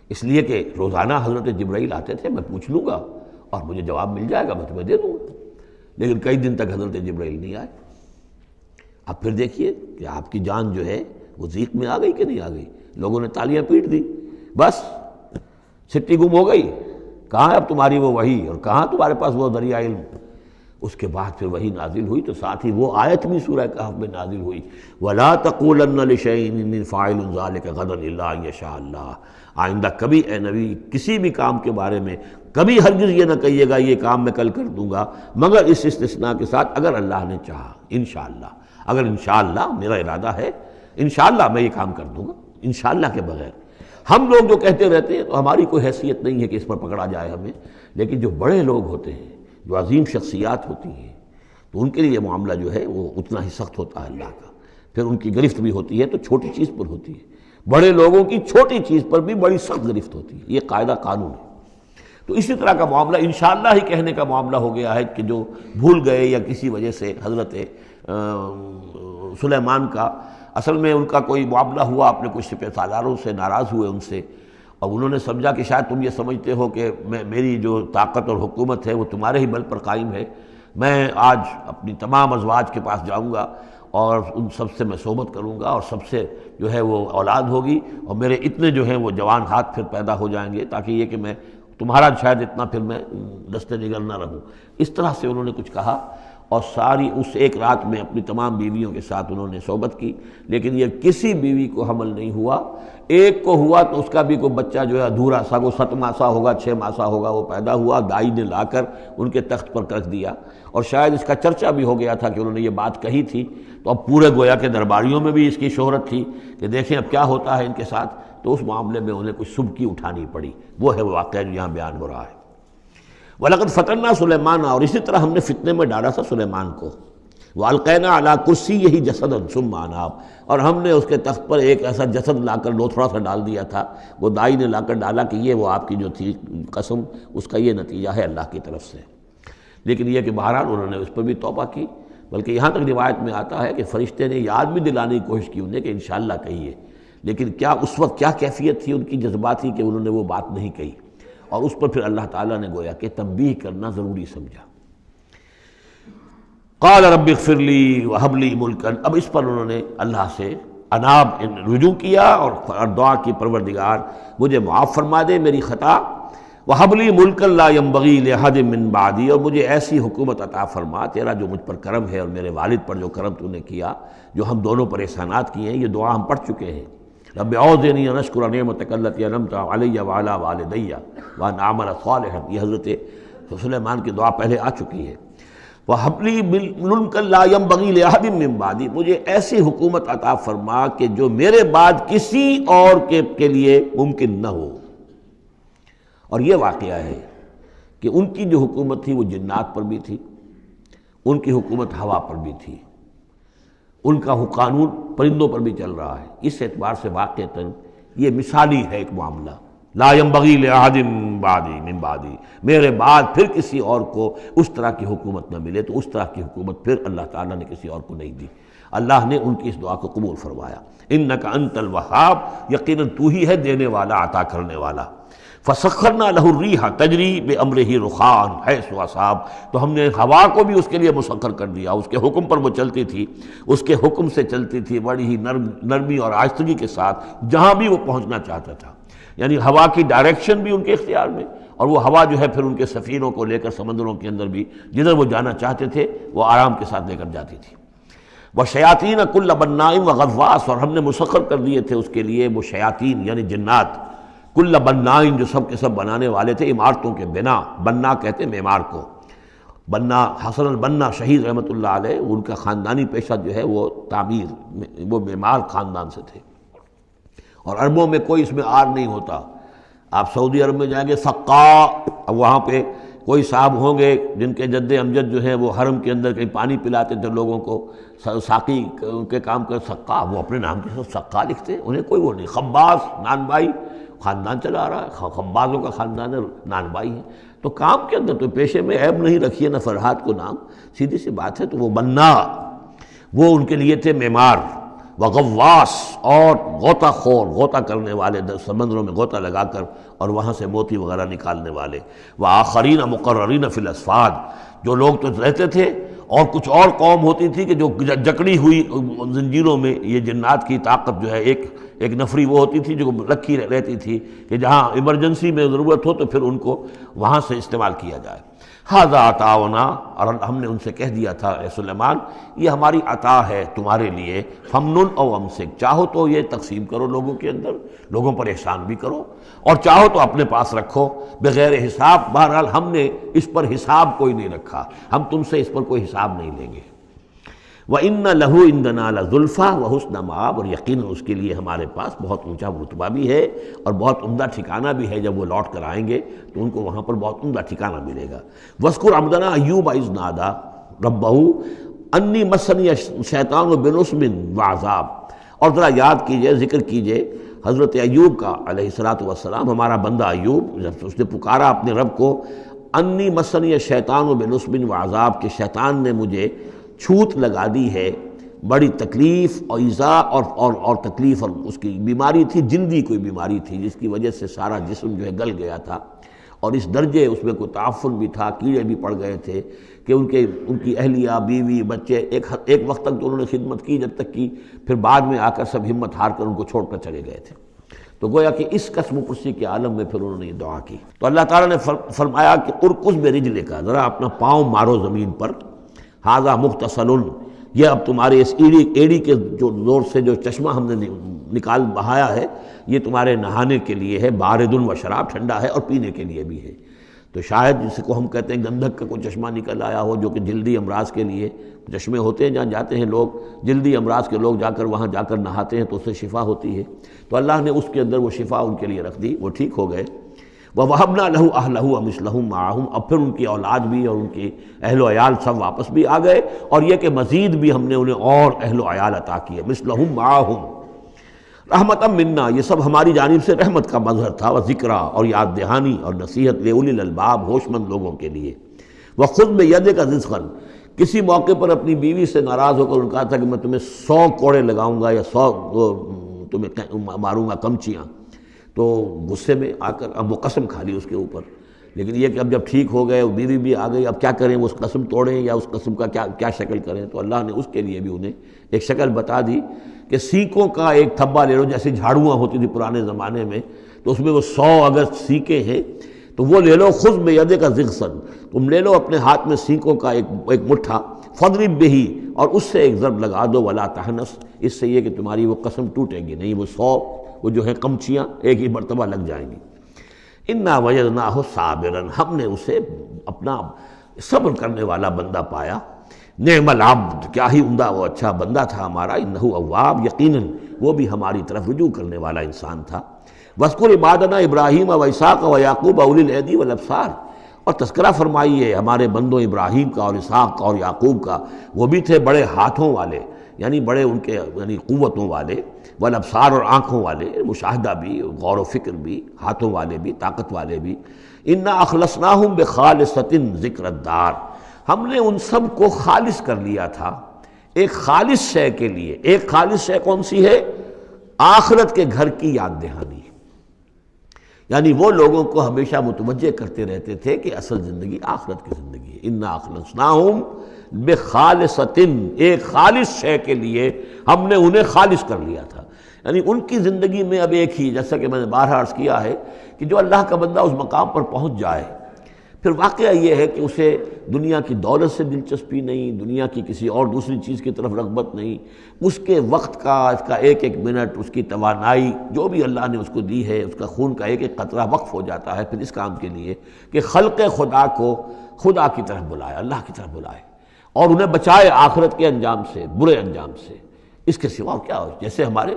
اس لیے کہ روزانہ حضرت جبرائیل آتے تھے، میں پوچھ لوں گا اور مجھے جواب مل جائے گا، میں تمہیں دے دوں گا۔ لیکن کئی دن تک حضرت جبرائیل نہیں آئے۔ اب پھر دیکھیے کہ آپ کی جان جو ہے وہ ضیق میں آ گئی کہ نہیں آ گئی؟ لوگوں نے تالیاں پیٹ دی، بس چھٹی گم ہو گئی، کہاں ہے اب تمہاری وہ وحی، اور کہاں تمہارے پاس وہ ذریعہ علم؟ اس کے بعد پھر وحی نازل ہوئی تو ساتھ ہی وہ آیت بھی سورہ کہف میں نازل ہوئی، وَلَا تَقُولَنَّ لِشَيْءٍ إِنِّي فَاعِلٌ ذَلِكَ غَدًا إِلَّا أَن يَشَاءَ اللَّهُ۔ آئندہ کبھی اے نبی کسی بھی کام کے بارے میں کبھی ہرگز یہ نہ کہیے گا یہ کام میں کل کر دوں گا، مگر اس استثناء کے ساتھ اگر اللہ نے چاہا، انشاءاللہ، اگر انشاءاللہ میرا ارادہ ہے انشاءاللہ میں یہ کام کر دوں گا، انشاءاللہ کے بغیر۔ ہم لوگ جو کہتے رہتے ہیں تو ہماری کوئی حیثیت نہیں ہے کہ اس پر پکڑا جائے ہمیں، لیکن جو بڑے لوگ ہوتے ہیں، جو عظیم شخصیات ہوتی ہیں، تو ان کے لیے یہ معاملہ جو ہے وہ اتنا ہی سخت ہوتا ہے اللہ کا، پھر ان کی گرفت بھی ہوتی ہے تو چھوٹی چیز پر ہوتی ہے، بڑے لوگوں کی چھوٹی چیز پر بھی بڑی سخت گرفت ہوتی ہے، یہ قاعدہ قانون ہے۔ تو اسی طرح کا معاملہ انشاءاللہ ہی کہنے کا معاملہ ہو گیا ہے کہ جو بھول گئے یا کسی وجہ سے حضرت سلیمان کا اصل میں ان کا کوئی معاملہ ہوا، اپنے کچھ سپہ سالاروں سے ناراض ہوئے ان سے، اور انہوں نے سمجھا کہ شاید تم یہ سمجھتے ہو کہ میری جو طاقت اور حکومت ہے وہ تمہارے ہی بل پر قائم ہے، میں آج اپنی تمام ازواج کے پاس جاؤں گا اور ان سب سے میں صحبت کروں گا، اور سب سے جو ہے وہ اولاد ہوگی، اور میرے اتنے جو ہیں وہ جوان ہاتھ پھر پیدا ہو جائیں گے، تاکہ یہ کہ میں تمہارا شاید اتنا پھر میں دست نگر نہ رہوں۔ اس طرح سے انہوں نے کچھ کہا، اور ساری اس ایک رات میں اپنی تمام بیویوں کے ساتھ انہوں نے صحبت کی، لیکن یہ کسی بیوی کو حمل نہیں ہوا، ایک کو ہوا تو اس کا بھی کوئی بچہ جو ہے ادھورا سا، وہ 7 ماسہ ہوگا 6 ماسہ ہوگا، وہ پیدا ہوا، دائی نے لا کر ان کے تخت پر رکھ دیا، اور شاید اس کا چرچا بھی ہو گیا تھا کہ انہوں نے یہ بات کہی تھی، تو اب پورے گویا کے درباریوں میں بھی اس کی شہرت تھی کہ دیکھیں اب کیا ہوتا ہے ان کے ساتھ، تو اس معاملے میں انہیں کچھ سبکی اٹھانی پڑی، وہ ہے وہ واقعہ جو یہاں بیان ہو رہا ہے۔ وَلَقَدْ فَتَنَّا سُلَيْمَانَ، اور اسی طرح ہم نے فتنے میں ڈالا تھا سلیمان کو، وَأَلْقَيْنَا عَلَىٰ كُرْسِيِّهِ جَسَدًا ثُمَّ أَنَابَ، اور ہم نے اس کے تخت پر ایک ایسا جسد لا کر لوتھڑا سا ڈال دیا تھا، وہ دائی نے لا کر ڈالا کہ یہ وہ آپ کی جو تھی قسم، اس کا یہ نتیجہ ہے اللہ کی طرف سے۔ لیکن یہ کہ بہرحال انہوں نے اس پر بھی توبہ کی، بلکہ یہاں تک روایت میں آتا ہے کہ فرشتے نے یاد بھی دلانے کی کوشش کی انہیں کہ انشاءاللہ کہیے، لیکن کیا اس وقت کیا کیفیت تھی ان کی جذباتی کہ انہوں نے وہ بات نہیں کہی، اور اس پر پھر اللہ تعالیٰ نے گویا کہ تنبیہ کرنا ضروری سمجھا۔ قال رب اغفر لی وہب لی ملکا، اب اس پر انہوں نے اللہ سے اناب رجوع کیا اور دعا کی پروردگار مجھے معاف فرما دے میری خطا، وہب لی ملکا لا ينبغی لأحد من بعدی، اور مجھے ایسی حکومت عطا فرما تیرا جو مجھ پر کرم ہے اور میرے والد پر جو کرم تو نے کیا، جو ہم دونوں پر احسانات کیے ہیں، یہ دعا ہم پڑھ چکے ہیں۔ رب اعوذنی ان اشکر نعمتک التی انعمت علی وعلی والدی وان اعمل صالحا، یہ حضرت سلیمان کی دعا پہلے آ چکی ہے۔ وَهَبْ لِي مُلْكًا لَا يَنبَغِي لِأَحَدٍ مِّن بَعْدِي، مجھے ایسی حکومت عطا فرما کہ جو میرے بعد کسی اور کے لیے ممکن نہ ہو۔ اور یہ واقعہ ہے کہ ان کی جو حکومت تھی وہ جنات پر بھی تھی، ان کی حکومت ہوا پر بھی تھی، ان کا قانون پرندوں پر بھی چل رہا ہے۔ اس اعتبار سے واقعتاً یہ مثالی ہے ایک معاملہ، لا ينبغی لأحد بعدی من بعدی، میرے بعد پھر کسی اور کو اس طرح کی حکومت نہ ملے، تو اس طرح کی حکومت پھر اللہ تعالیٰ نے کسی اور کو نہیں دی۔ اللہ نے ان کی اس دعا کو قبول فرمایا۔ انک انت الوہاب، یقیناً تو ہی ہے دینے والا، عطا کرنے والا۔ فسخرنا لہ الریح تجری بامرہ رخاء حیث اصاب، تو ہم نے ہوا کو بھی اس کے لیے مسخر کر دیا، اس کے حکم پر وہ چلتی تھی، اس کے حکم سے چلتی تھی بڑی ہی نرمی اور آہستگی کے ساتھ جہاں بھی وہ پہنچنا چاہتا تھا، یعنی ہوا کی ڈائریکشن بھی ان کے اختیار میں، اور وہ ہوا جو ہے پھر ان کے سفینوں کو لے کر سمندروں کے اندر بھی جدھر وہ جانا چاہتے تھے وہ آرام کے ساتھ لے کر جاتی تھی۔ وشیاطین کل بناء وغواص، اور ہم نے مسخر کر دیے تھے اس کے لیے وہ شیاطین یعنی جنات، کل بناء جو سب کے سب بنانے والے تھے، عمارتوں کے بنا، بنا کہتے ہیں معمار کو۔ بنا حسن البنا شہید رحمۃ اللہ علیہ، ان کا خاندانی پیشہ جو ہے وہ تعمیر، وہ معمار خاندان سے تھے، اور عربوں میں کوئی اس میں آر نہیں ہوتا۔ آپ سعودی عرب میں جائیں گے سقا، اب وہاں پہ کوئی صاحب ہوں گے جن کے جد امجد جو ہے وہ حرم کے اندر کہیں پانی پلاتے تھے لوگوں کو، ساقی کے کام کر سقا، وہ اپنے نام کے ساتھ سقا لکھتے، انہیں کوئی وہ نہیں۔ خباز نان بائی خاندان چلا رہا ہے، خبازوں کا خاندان ہے، نان بائی ہے، تو کام کے اندر تو پیشے میں عیب نہیں رکھیے نہ فرحات کو نام، سیدھی سی بات ہے۔ تو وہ بنا، وہ ان کے لیے تھے معمار، وغواص اور غوطہ خور، غوطہ کرنے والے، سمندروں میں غوطہ لگا کر اور وہاں سے موتی وغیرہ نکالنے والے، وآخرین مقررین فی الاسفاد، جو لوگ تو رہتے تھے، اور کچھ اور قوم ہوتی تھی کہ جو جکڑی ہوئی زنجیروں میں، یہ جنات کی طاقت جو ہے ایک نفری وہ ہوتی تھی جو رکھی رہتی تھی کہ جہاں ایمرجنسی میں ضرورت ہو تو پھر ان کو وہاں سے استعمال کیا جائے۔ ھذا عطاؤنا، اور ہم نے ان سے کہہ دیا تھا اے سلیمان یہ ہماری عطا ہے تمہارے لیے، فمنن او امسک، چاہو تو یہ تقسیم کرو لوگوں کے اندر، لوگوں پر احسان بھی کرو، اور چاہو تو اپنے پاس رکھو بغیر حساب۔ بہرحال ہم نے اس پر حساب کوئی نہیں رکھا، ہم تم سے اس پر کوئی حساب نہیں لیں گے۔ وَإِنَّ لَهُ عِندَنَا لَزُلْفَىٰ وَحُسْنَ مَآبٍ، اور یقیناً اس کے لیے ہمارے پاس بہت اونچا رتبہ بھی ہے اور بہت عمدہ ٹھکانہ بھی ہے، جب وہ لوٹ کر آئیں گے تو ان کو وہاں پر بہت عمدہ ٹھکانہ ملے گا۔ وَاذْكُرْ عَبْدَنَا أَيُّوبَ إِذْ نَادَىٰ رَبَّهُ أَنِّي مَسَّنِيَ الشَّيْطَانُ بِنُصْبٍ وَعَذَابٍ، اور ذرا یاد کیجئے، ذکر کیجئے حضرت ایوب کا علیہ السلام، ہمارا بندہ ایوب، جب اس نے پکارا اپنے رب کو، انی مسنی الشیطان بنصب وعذاب، کہ شیطان نے مجھے چھوت لگا دی ہے، بڑی تکلیف اور ایذا اور تکلیف، اور اس کی بیماری تھی، جلدی کوئی بیماری تھی جس کی وجہ سے سارا جسم جو ہے گل گیا تھا، اور اس درجے اس میں کوئی تعفن بھی تھا، کیڑے بھی پڑ گئے تھے کہ ان کی اہلیہ، بیوی، بچے ایک وقت تک تو انہوں نے خدمت کی، جب تک کی پھر بعد میں آ کر سب ہمت ہار کر ان کو چھوڑ کر چلے گئے تھے۔ تو گویا کہ اس قسم پرسی کے عالم میں پھر انہوں نے یہ دعا کی، تو اللہ تعالیٰ نے فرمایا کہ ارکض برجلک، ذرا اپنا پاؤں مارو زمین پر، ھذا مغتسل، یہ اب تمہارے اس ایڑی کے جو زور سے جو چشمہ ہم نے نکال بہایا ہے، یہ تمہارے نہانے کے لیے ہے، بارد و شراب، ٹھنڈا ہے، اور پینے کے لیے بھی ہے۔ تو شاید جس کو ہم کہتے ہیں گندھک کا کوئی چشمہ نکل آیا ہو، جو کہ جلدی امراض کے لیے چشمے ہوتے ہیں، جہاں جاتے ہیں لوگ جلدی امراض کے لوگ، جا کر وہاں جا کر نہاتے ہیں تو اس سے شفا ہوتی ہے، تو اللہ نے اس کے اندر وہ شفا ان کے لیے رکھ دی، وہ ٹھیک ہو گئے۔ وَوَهَبْنَا لَهُ أَهْلَهُ وَمِثْلَهُم مَّعَهُمْ، اب پھر ان کی اولاد بھی اور ان کے اہل و عیال سب واپس بھی آ گئے، اور یہ کہ مزید بھی ہم نے انہیں اور اہل و عیال عطا کیے، مِثْلَهُم مَّعَهُمْ رحمتاً منا، یہ سب ہماری جانب سے رحمت کا مظہر تھا، وذکریٰ، اور یاد دہانی اور نصیحت، لِأُولِي الْأَلْبَاب، ہوش مند لوگوں کے لیے۔ وَخُذْ بِيَدِكَ رِزْقًا، کسی موقع پر اپنی بیوی سے ناراض ہو کر ان کا تھا کہ میں تمہیں 100 کوڑے لگاؤں گا یا 100 تمہیں ماروں گا کمچیاں، تو غصے میں آ کر اب وہ قسم کھا لی اس کے اوپر. لیکن یہ کہ اب جب ٹھیک ہو گئے، بیوی بھی آ گئی، اب کیا کریں، وہ اس قسم توڑیں یا اس قسم کا کیا شکل کریں؟ تو اللہ نے اس کے لیے بھی انہیں ایک شکل بتا دی کہ سینکوں کا ایک تھبا لے لو، جیسے جھاڑواں ہوتی تھی پرانے زمانے میں، تو اس میں وہ 100 اگر سینکیں ہیں تو وہ لے لو، خذ بیدک ضغثاً، تم لے لو اپنے ہاتھ میں سینکوں کا ایک مٹھا، فاضرب بہ، اور اس سے ایک ضرب لگا دو، ولا تحنث، اس سے یہ کہ تمہاری وہ قسم ٹوٹے گی نہیں، وہ 100 وہ جو ہے کمچیاں ایک ہی مرتبہ لگ جائیں گی. انا وجدناہ صابرا، ہم نے اسے اپنا صبر کرنے والا بندہ پایا. نعم العبد، کیا ہی عمدہ وہ اچھا بندہ تھا ہمارا. انہ اواب، یقیناً وہ بھی ہماری طرف رجوع کرنے والا انسان تھا. واذکر عبادنا ابراہیم و اسحاق و یعقوب اولی الایدی والابصار، اور تذکرہ فرمائیے ہمارے بندوں ابراہیم کا اور اسحاق کا اور یعقوب کا، وہ بھی تھے بڑے ہاتھوں والے، یعنی بڑے ان کے یعنی قوتوں والے، والابصار، اور آنکھوں والے، مشاہدہ بھی، غور و فکر بھی، ہاتھوں والے بھی، طاقت والے بھی. انا اخلصناہم بخالصۃ ذکر الدار، ہم نے ان سب کو خالص کر لیا تھا ایک خالص شے کے لیے. ایک خالص شے کون سی ہے؟ آخرت کے گھر کی یاد دہانی. یعنی وہ لوگوں کو ہمیشہ متوجہ کرتے رہتے تھے کہ اصل زندگی آخرت کی زندگی ہے. انا اخلصناہم بخالصۃ، ایک خالص شے کے لیے ہم نے انہیں خالص کر لیا تھا. یعنی ان کی زندگی میں اب ایک ہی، جیسا کہ میں نے بارہا عرض کیا ہے کہ جو اللہ کا بندہ اس مقام پر پہنچ جائے، پھر واقعہ یہ ہے کہ اسے دنیا کی دولت سے دلچسپی نہیں، دنیا کی کسی اور دوسری چیز کی طرف رغبت نہیں. اس کے وقت کا، اس کا ایک ایک منٹ، اس کی توانائی جو بھی اللہ نے اس کو دی ہے، اس کا خون کا ایک ایک قطرہ وقف ہو جاتا ہے پھر اس کام کے لیے کہ خلق خدا کو خدا کی طرف بلائے، اللہ کی طرف بلائے، اور انہیں بچائے آخرت کے انجام سے، برے انجام سے. اس کے سوا کیا ہو؟ جیسے ہمارے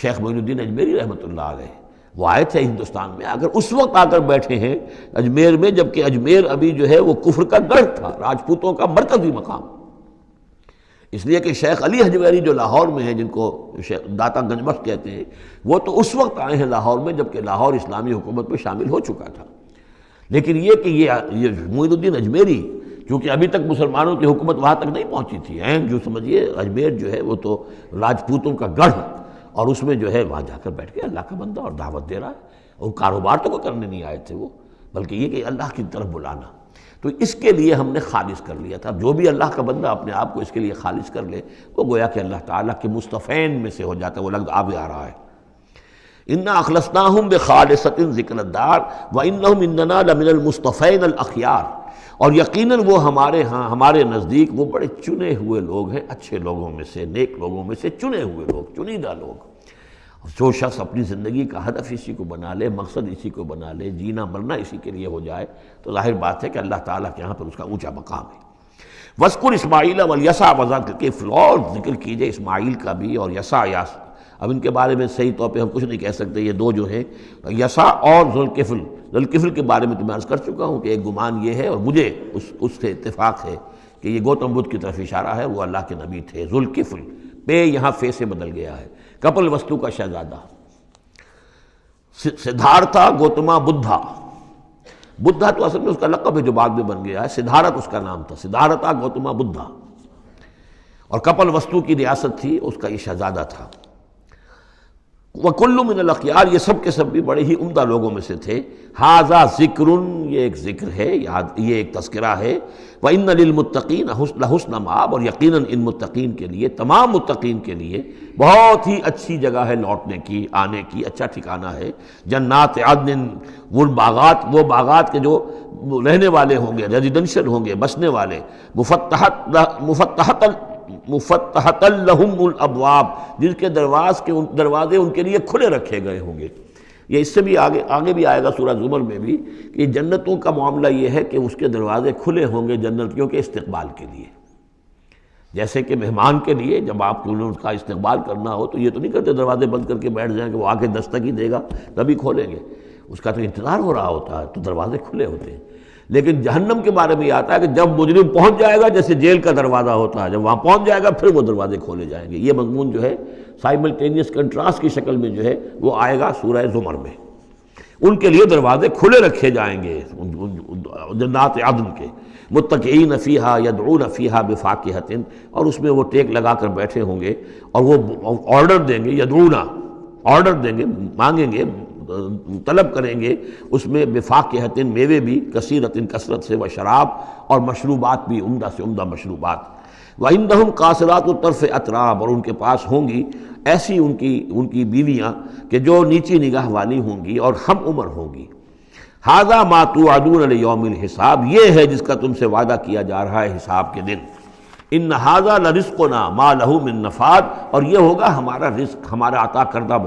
شیخ معین الدین اجمیری رحمۃ اللہ علیہ، وہ آئے تھے ہندوستان میں، اگر اس وقت آ کر بیٹھے ہیں اجمیر میں، جبکہ اجمیر ابھی جو ہے وہ کفر کا گڑھ تھا، راجپوتوں کا مرکزی مقام. اس لیے کہ شیخ علی حجویری جو لاہور میں ہیں، جن کو داتا گنج بخش کہتے ہیں، وہ تو اس وقت آئے ہیں لاہور میں جبکہ لاہور اسلامی حکومت میں شامل ہو چکا تھا. لیکن یہ کہ یہ معین الدین اجمیری، کیونکہ ابھی تک مسلمانوں کی حکومت وہاں تک نہیں پہنچی تھی، جو سمجھیے اجمیر جو ہے وہ تو راجپوتوں کا گڑھ، اور اس میں جو ہے وہاں جا کر بیٹھ کے اللہ کا بندہ اور دعوت دے رہا ہے. اور کاروبار تو کوئی کرنے نہیں آئے تھے وہ، بلکہ یہ کہ اللہ کی طرف بلانا. تو اس کے لیے ہم نے خالص کر لیا تھا. جو بھی اللہ کا بندہ اپنے آپ کو اس کے لیے خالص کر لے، وہ گویا کہ اللہ تعالیٰ کے مصطفین میں سے ہو جاتا ہے. وہ لفظ آگے آ رہا ہے، انا اخلصناہم بخالصۃ ذکر الدار وانہم اننا لمن المصطفین الاخیار، اور یقیناً وہ ہمارے ہاں، ہمارے نزدیک وہ بڑے چنے ہوئے لوگ ہیں، اچھے لوگوں میں سے، نیک لوگوں میں سے چنے ہوئے لوگ، چنیدہ لوگ. جو شخص اپنی زندگی کا ہدف اسی کو بنا لے، مقصد اسی کو بنا لے، جینا مرنا اسی کے لیے ہو جائے، تو ظاہر بات ہے کہ اللہ تعالیٰ کے یہاں پر اس کا اونچا مقام ہے. وَاذْكُرْ إِسْمَاعِيلَ وَالْيَسَعَ وَذَا الْكِفْلِ، اور ذکر کیجئے اسماعیل کا بھی اور یسع. اب ان کے بارے میں صحیح طور پہ ہم کچھ نہیں کہہ سکتے، یہ دو جو ہیں یسع اور ذوالکفل. ذوالکفل کے بارے میں تو میں عرض کر چکا ہوں کہ ایک گمان یہ ہے، اور مجھے اس سے اتفاق ہے کہ یہ گوتم بدھ کی طرف اشارہ ہے، وہ اللہ کے نبی تھے. ذوالکفل، پے یہاں فے سے بدل گیا ہے. کپل وستو کا شہزادہ سدھارتھا گوتما بدھا. بدھا تو اصل میں اس کا لقب ہے جو بعد میں بن گیا ہے، سدھارتھ اس کا نام تھا، سدھارتھا گوتما بدھا. اور کپل وستو کی ریاست تھی، اس کا یہ شہزادہ تھا. وَكُلُّ مِنَ الْأَخْيَارِ، یہ سب کے سب بھی بڑے ہی عمدہ لوگوں میں سے تھے. هَذَا ذِكْرٌ، یہ ایک ذکر ہے، یہ ایک تذکرہ ہے. وَإِنَّ لِلْمُتَّقِينَ حُسْنَ مآب، اور یقیناً ان متقین کے لیے، تمام متقین کے لیے بہت ہی اچھی جگہ ہے لوٹنے کی، آنے کی، اچھا ٹھکانہ ہے. جنات عدن، وہ باغات کے جو رہنے والے ہوں گے، ریزیڈنشل ہوں گے، بسنے والے. مفتحۃ لہم الابواب، جن کے دروازے ان کے لیے کھلے رکھے گئے ہوں گے. یہ اس سے بھی آگے بھی آئے گا سورہ زمر میں بھی کہ جنتوں کا معاملہ یہ ہے کہ اس کے دروازے کھلے ہوں گے جنتیوں کے استقبال کے لیے. جیسے کہ مہمان کے لیے جب آپ کو ان کا استقبال کرنا ہو تو یہ تو نہیں کرتے دروازے بند کر کے بیٹھ جائیں کہ وہ آ کے دستک ہی دے گا تبھی کھولیں گے، اس کا تو انتظار ہو رہا ہوتا ہے، تو دروازے کھلے ہوتے ہیں. لیکن جہنم کے بارے میں یہ آتا ہے کہ جب مجرم پہنچ جائے گا، جیسے جیل کا دروازہ ہوتا ہے، جب وہاں پہنچ جائے گا پھر وہ دروازے کھولے جائیں گے. یہ مضمون جو ہے سائملٹینیس کنٹراسٹ کی شکل میں جو ہے وہ آئے گا سورہ زمر میں. ان کے لیے دروازے کھلے رکھے جائیں گے جنات عدن کے. متکئین فیہا یدعون فیہا بفاکہۃ، اور اس میں وہ ٹیک لگا کر بیٹھے ہوں گے اور وہ آرڈر دیں گے، یدعونا آرڈر دیں گے، مانگیں گے، طلب کریں گے اس میں بفاکہۃ میوے بھی، کثیرۃ کثرت سے، و شراب اور مشروبات بھی، عمدہ سے عمدہ مشروبات، وعندہم قاصرات الطرف اتراب، اور ان کے پاس ہوں گی ایسی ان کی بیویاں کہ جو نیچی نگاہ والی ہوں گی اور ہم عمر ہوں گی۔ ھذا ما توعدون لیوم الحساب، یہ ہے جس کا تم سے وعدہ کیا جا رہا ہے حساب کے دن۔ ان ھذا لرزقنا ما لہ من نفاد، اور یہ ہوگا ہمارا رزق، ہمارا عطا کردہ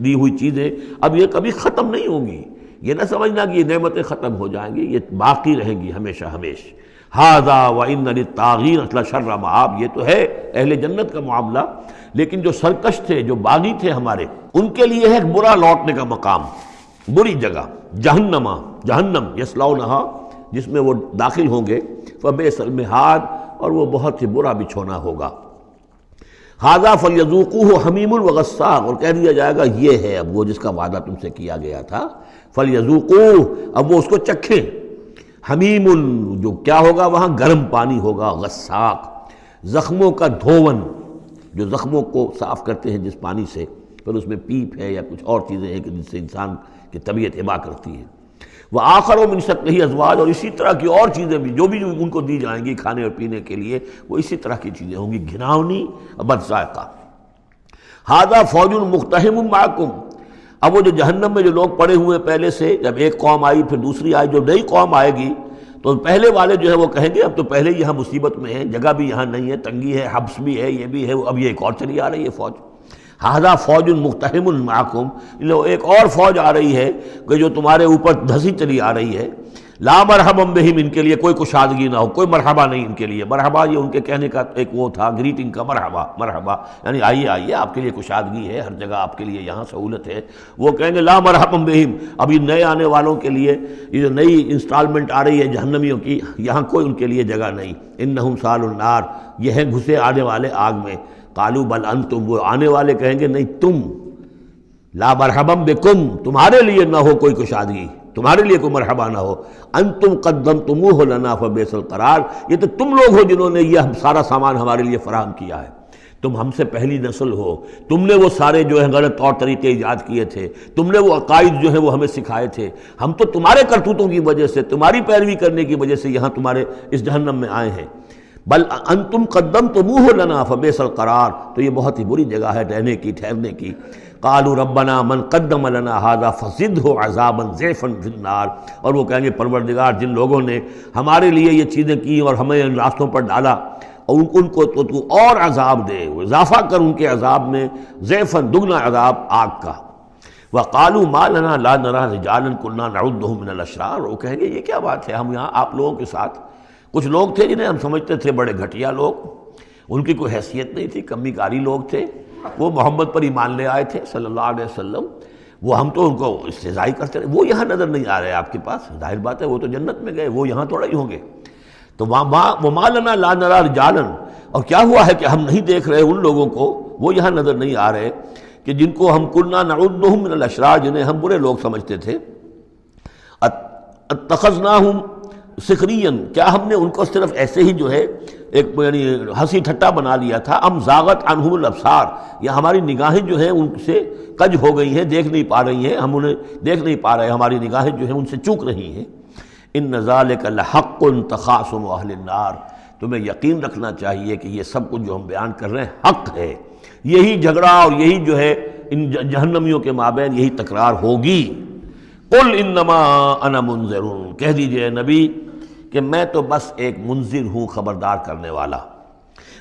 دی ہوئی چیزیں اب یہ کبھی ختم نہیں ہوں گی۔ یہ نہ سمجھنا کہ یہ نعمتیں ختم ہو جائیں گی، یہ باقی رہیں گی ہمیشہ ہمیشہ۔ ھذا وان للطاغین لشر مآب، یہ تو ہے اہل جنت کا معاملہ، لیکن جو سرکش تھے، جو باغی تھے ہمارے، ان کے لیے ہے ایک برا لوٹنے کا مقام، بری جگہ، جہنم یصلونھا، جس میں وہ داخل ہوں گے، فبئس المہاد، اور وہ بہت ہی برا بچھونا ہوگا۔ ھذا فلیذوقوہ حمیم وغساق، اور کہہ دیا جائے گا یہ ہے اب وہ جس کا وعدہ تم سے کیا گیا تھا، فلیذوقوہ، اب وہ اس کو چکھیں۔ حمیم، جو کیا ہوگا وہاں گرم پانی ہوگا، غساق، زخموں کا دھون، جو زخموں کو صاف کرتے ہیں جس پانی سے، پھر اس میں پیپ ہے یا کچھ اور چیزیں ہیں کہ جس سے انسان کی طبیعت ابا کرتی ہے۔ وآخر من شکلہ ازواج، اور اسی طرح کی اور چیزیں بھی جو بھی ان کو دی جائیں گی کھانے اور پینے کے لیے، وہ اسی طرح کی چیزیں ہوں گی، گھناؤنی اور بد ذائقہ۔ ھذا فوج مقتحم معکم، اب وہ جو جہنم میں جو لوگ پڑے ہوئے پہلے سے، جب ایک قوم آئی پھر دوسری آئی، جو نئی قوم آئے گی تو پہلے والے جو ہے وہ کہیں گے اب تو پہلے یہاں مصیبت میں ہیں، جگہ بھی یہاں نہیں ہے، تنگی ہے، حبس بھی ہے، یہ بھی ہے، اب یہ ایک اور چلی آ رہی ہے فوج۔ ھذا فوج مقتحم معکم، ایک اور فوج آ رہی ہے کہ جو تمہارے اوپر دھسی چلی آ رہی ہے۔ لا مرحبا بہم، ان کے لیے کوئی کشادگی نہ ہو، کوئی مرحبا نہیں ان کے لیے۔ مرحبا یہ ان کے کہنے کا ایک وہ تھا، گریٹنگ کا، مرحبا یعنی آئیے آئیے، آپ کے لیے کشادگی ہے، ہر جگہ آپ کے لیے یہاں سہولت ہے۔ وہ کہیں گے لا مرحبا بہم، اب یہ نئے آنے والوں کے لیے یہ جو نئی انسٹالمنٹ آ رہی ہے جہنمیوں کی، یہاں کوئی ان کے لیے جگہ نہیں۔ انہم صالوا النار، یہ ہیں گھسے آنے والے آگ میں۔ قالوا بل انتم، وہ آنے والے کہیں گے نہیں تم، لا مرحبا بکم، تمہارے لیے نہ ہو کوئی کشادگی، تمہارے لیے کوئی مرحبا نہ ہو۔ انتم قدمتموہ لنا فبئس القرار، یہ تو تم لوگ ہو جنہوں نے یہ سارا سامان ہمارے لیے فراہم کیا ہے، تم ہم سے پہلی نسل ہو، تم نے وہ سارے جو ہے غلط طور طریقے ایجاد کیے تھے، تم نے وہ عقائد جو ہیں وہ ہمیں سکھائے تھے، ہم تو تمہارے کرتوتوں کی وجہ سے، تمہاری پیروی کرنے کی وجہ سے یہاں تمہارے اس جہنم میں آئے ہیں۔ بل انتم قدمتموہ لنا فبئس القرار، تو یہ بہت ہی بری جگہ ہے رہنے کی، ٹھہرنے کی۔ قالوا ربنا من قدم لنا هذا فزده عذابا ضعفا في النار، اور وہ کہیں گے پروردگار جن لوگوں نے ہمارے لیے یہ چیزیں کی اور ہمیں ان راستوں پر ڈالا، اور ان کو تو اور عذاب دے، اضافہ کر ان کے عذاب میں، ضعفا، دگنا عذاب آگ کا۔ وقالوا ما لنا لا نرى رجالا كنا نعدهم من الاشرار، وہ کہیں گے یہ کیا بات ہے، ہم یہاں آپ لوگوں کے ساتھ کچھ لوگ تھے جنہیں ہم سمجھتے تھے بڑے گھٹیا لوگ، ان کی کوئی حیثیت نہیں تھی، کمی کاری لوگ تھے، وہ محمد پر ایمان لے آئے تھے صلی اللہ علیہ وسلم، وہ ہم تو ان کو استہزائی کرتے رہے، وہ یہاں نظر نہیں آ رہے آپ کے پاس، ظاہر بات ہے وہ تو جنت میں گئے، وہ یہاں تھوڑا ہی ہوں گے۔ تو وما لنا لا نرى رجالا، اور کیا ہوا ہے کہ ہم نہیں دیکھ رہے ان لوگوں کو، وہ یہاں نظر نہیں آ رہے کہ جن کو ہم كنا نعدهم من الاشرار، جنہیں ہم برے لوگ سمجھتے تھے۔ اتخذناہم سخریا، کیا ہم نے ان کو صرف ایسے ہی جو ہے ایک یعنی ہنسی ٹھٹا بنا لیا تھا، ام زاغت عنہم الابصار، یا ہماری نگاہیں جو ہیں ان سے کج ہو گئی ہیں، دیکھ نہیں پا رہی ہیں، ہم انہیں دیکھ نہیں پا رہے، ہماری نگاہیں جو ہیں ان سے چوک رہی ہیں۔ ان ذالک لحق تخاصم اہل النار، تمہیں یقین رکھنا چاہیے کہ یہ سب کچھ جو ہم بیان کر رہے ہیں حق ہے، یہی جھگڑا اور یہی جو ہے ان جہنمیوں کے مابین یہی تکرار ہوگی۔ قل انما انا منذر، کہہ دیجئے نبی کہ میں تو بس ایک منذر ہوں، خبردار کرنے والا۔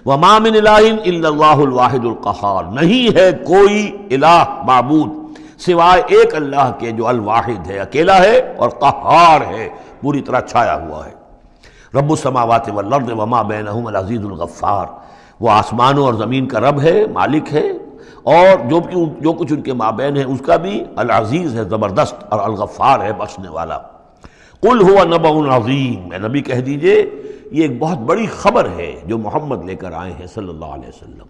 وما من الہ الا اللہ الواحد القہار، نہیں ہے کوئی الہ معبود سوائے ایک اللہ کے جو الواحد ہے، اکیلا ہے اور قہار ہے، پوری طرح چھایا ہوا ہے۔ رب السماوات والارض وما بینہما العزیز الغفار، وہ آسمانوں اور زمین کا رب ہے، مالک ہے، اور جو کچھ ان کے مابین ہے اس کا بھی العزیز ہے، زبردست، اور الغفار ہے، بخشنے والا۔ قل هو نبأ عظیم، اے نبی کہہ دیجئے یہ ایک بہت بڑی خبر ہے جو محمد لے کر آئے ہیں صلی اللہ علیہ وسلم۔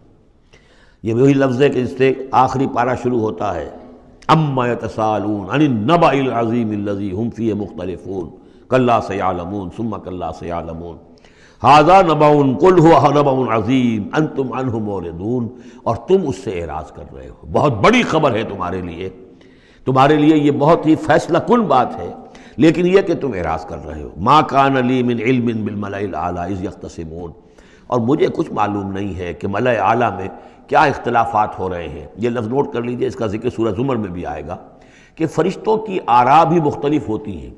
یہ وہی لفظ ہے کہ اس سے آخری پارہ شروع ہوتا ہے، عما یتساءلون عن النبأ العظیم الذی هم فیہ مختلفون کلا سیعلمون ثم کلا سیعلمون۔ ھذا نبأ قل ھو نبأ عظیم انتم عنہ معرضون، اور تم اس سے اعراض کر رہے ہو، بہت بڑی خبر ہے تمہارے لیے یہ بہت ہی فیصلہ کن بات ہے، لیکن یہ کہ تم اعراض کر رہے ہو۔ ما کان لی من علم بالملأ الاعلی اذ یختصمون، اور مجھے کچھ معلوم نہیں ہے کہ ملأ اعلیٰ میں کیا اختلافات ہو رہے ہیں۔ یہ لفظ نوٹ کر لیجئے، اس کا ذکر سورہ زمر میں بھی آئے گا کہ فرشتوں کی آراء بھی مختلف ہوتی ہیں،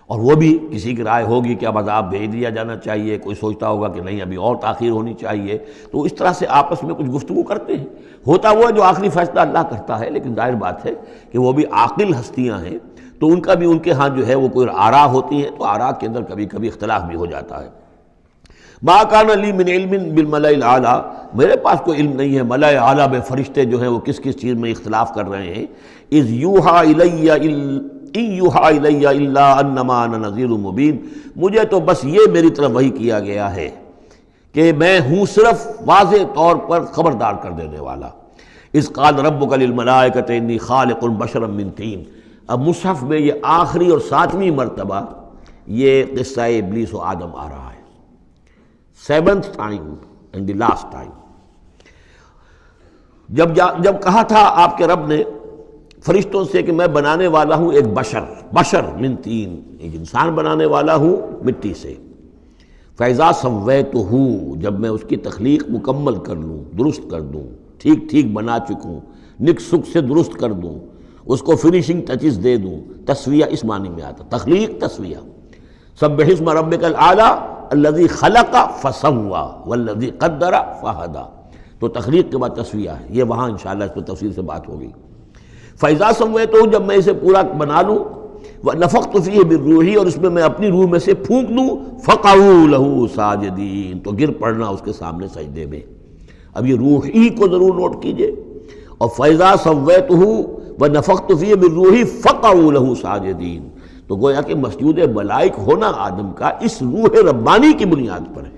اور وہ بھی کسی کی رائے ہوگی کہ اب عذاب بھیج دیا جانا چاہیے، کوئی سوچتا ہوگا کہ نہیں ابھی اور تاخیر ہونی چاہیے، تو اس طرح سے آپس میں کچھ گفتگو کرتے ہیں۔ ہوتا وہ جو آخری فیصلہ اللہ کرتا ہے، لیکن ظاہر بات ہے کہ وہ بھی عاقل ہستیاں ہیں، تو ان کا بھی ان کے ہاں جو ہے وہ کوئی آراء ہوتی ہیں، تو آراء کے اندر کبھی کبھی اختلاف بھی ہو جاتا ہے۔ ما کان لی من علم بالملأ الاعلی، میرے پاس کوئی علم نہیں ہے ملأ اعلیٰ میں فرشتے جو ہیں وہ کس کس چیز میں اختلاف کر رہے ہیں۔ اذ یوحیٰ الی الا انما انا نذیر مبین، مجھے تو بس یہ میری طرف وحی کیا گیا ہے کہ میں ہوں صرف واضح طور پر خبردار کر دینے والا۔ اذ قال ربک للملائکۃ انی خالق بشرا من طین، اب مصحف میں یہ آخری اور 7ویں مرتبہ یہ قصہ ابلیس و آدم آ رہا ہے، 7th time and the last time۔ جب کہا تھا آپ کے رب نے فرشتوں سے کہ میں بنانے والا ہوں ایک بشر من طین، ایک انسان بنانے والا ہوں مٹی سے، فَإِذَا سَوَّيْتُهُ، جب میں اس کی تخلیق مکمل کر لوں، درست کر دوں، ٹھیک بنا چکوں، نک سک سے درست کر دوں، اس کو فنیشنگ ٹچز دے دوں۔ تسویہ اس معنی میں آتا، تخلیق تسویہ۔ سبح اسم ربک الاعلی الذی خلق فسوی والذی قدر فہدی، تو تخلیق کے بعد تسویہ ہے، یہ وہاں انشاءاللہ اس پر تفصیل سے بات ہوگی۔ فَإِذَا سَوَّيْتُهُ، جب میں اسے پورا بنا لوں، وَنَفَخْتُ فِيهِ مِن رُوحِی، اور اس میں میں اپنی روح میں سے پھونک دوں، فَقَعُوا لَهُ سَاجِدِینَ، تو گر پڑنا اس کے سامنے سجدے میں۔ اب یہ روحی کو ضرور نوٹ کیجئے، اور فَإِذَا سَوَّيْتُهُ وَنَفَخْتُ فِيهِ مِن رُوحِی فَقَعُوا لَهُ سَاجِدِینَ، تو گویا کہ مسجود ملائک ہونا آدم کا اس روح ربانی کی بنیاد پر ہے۔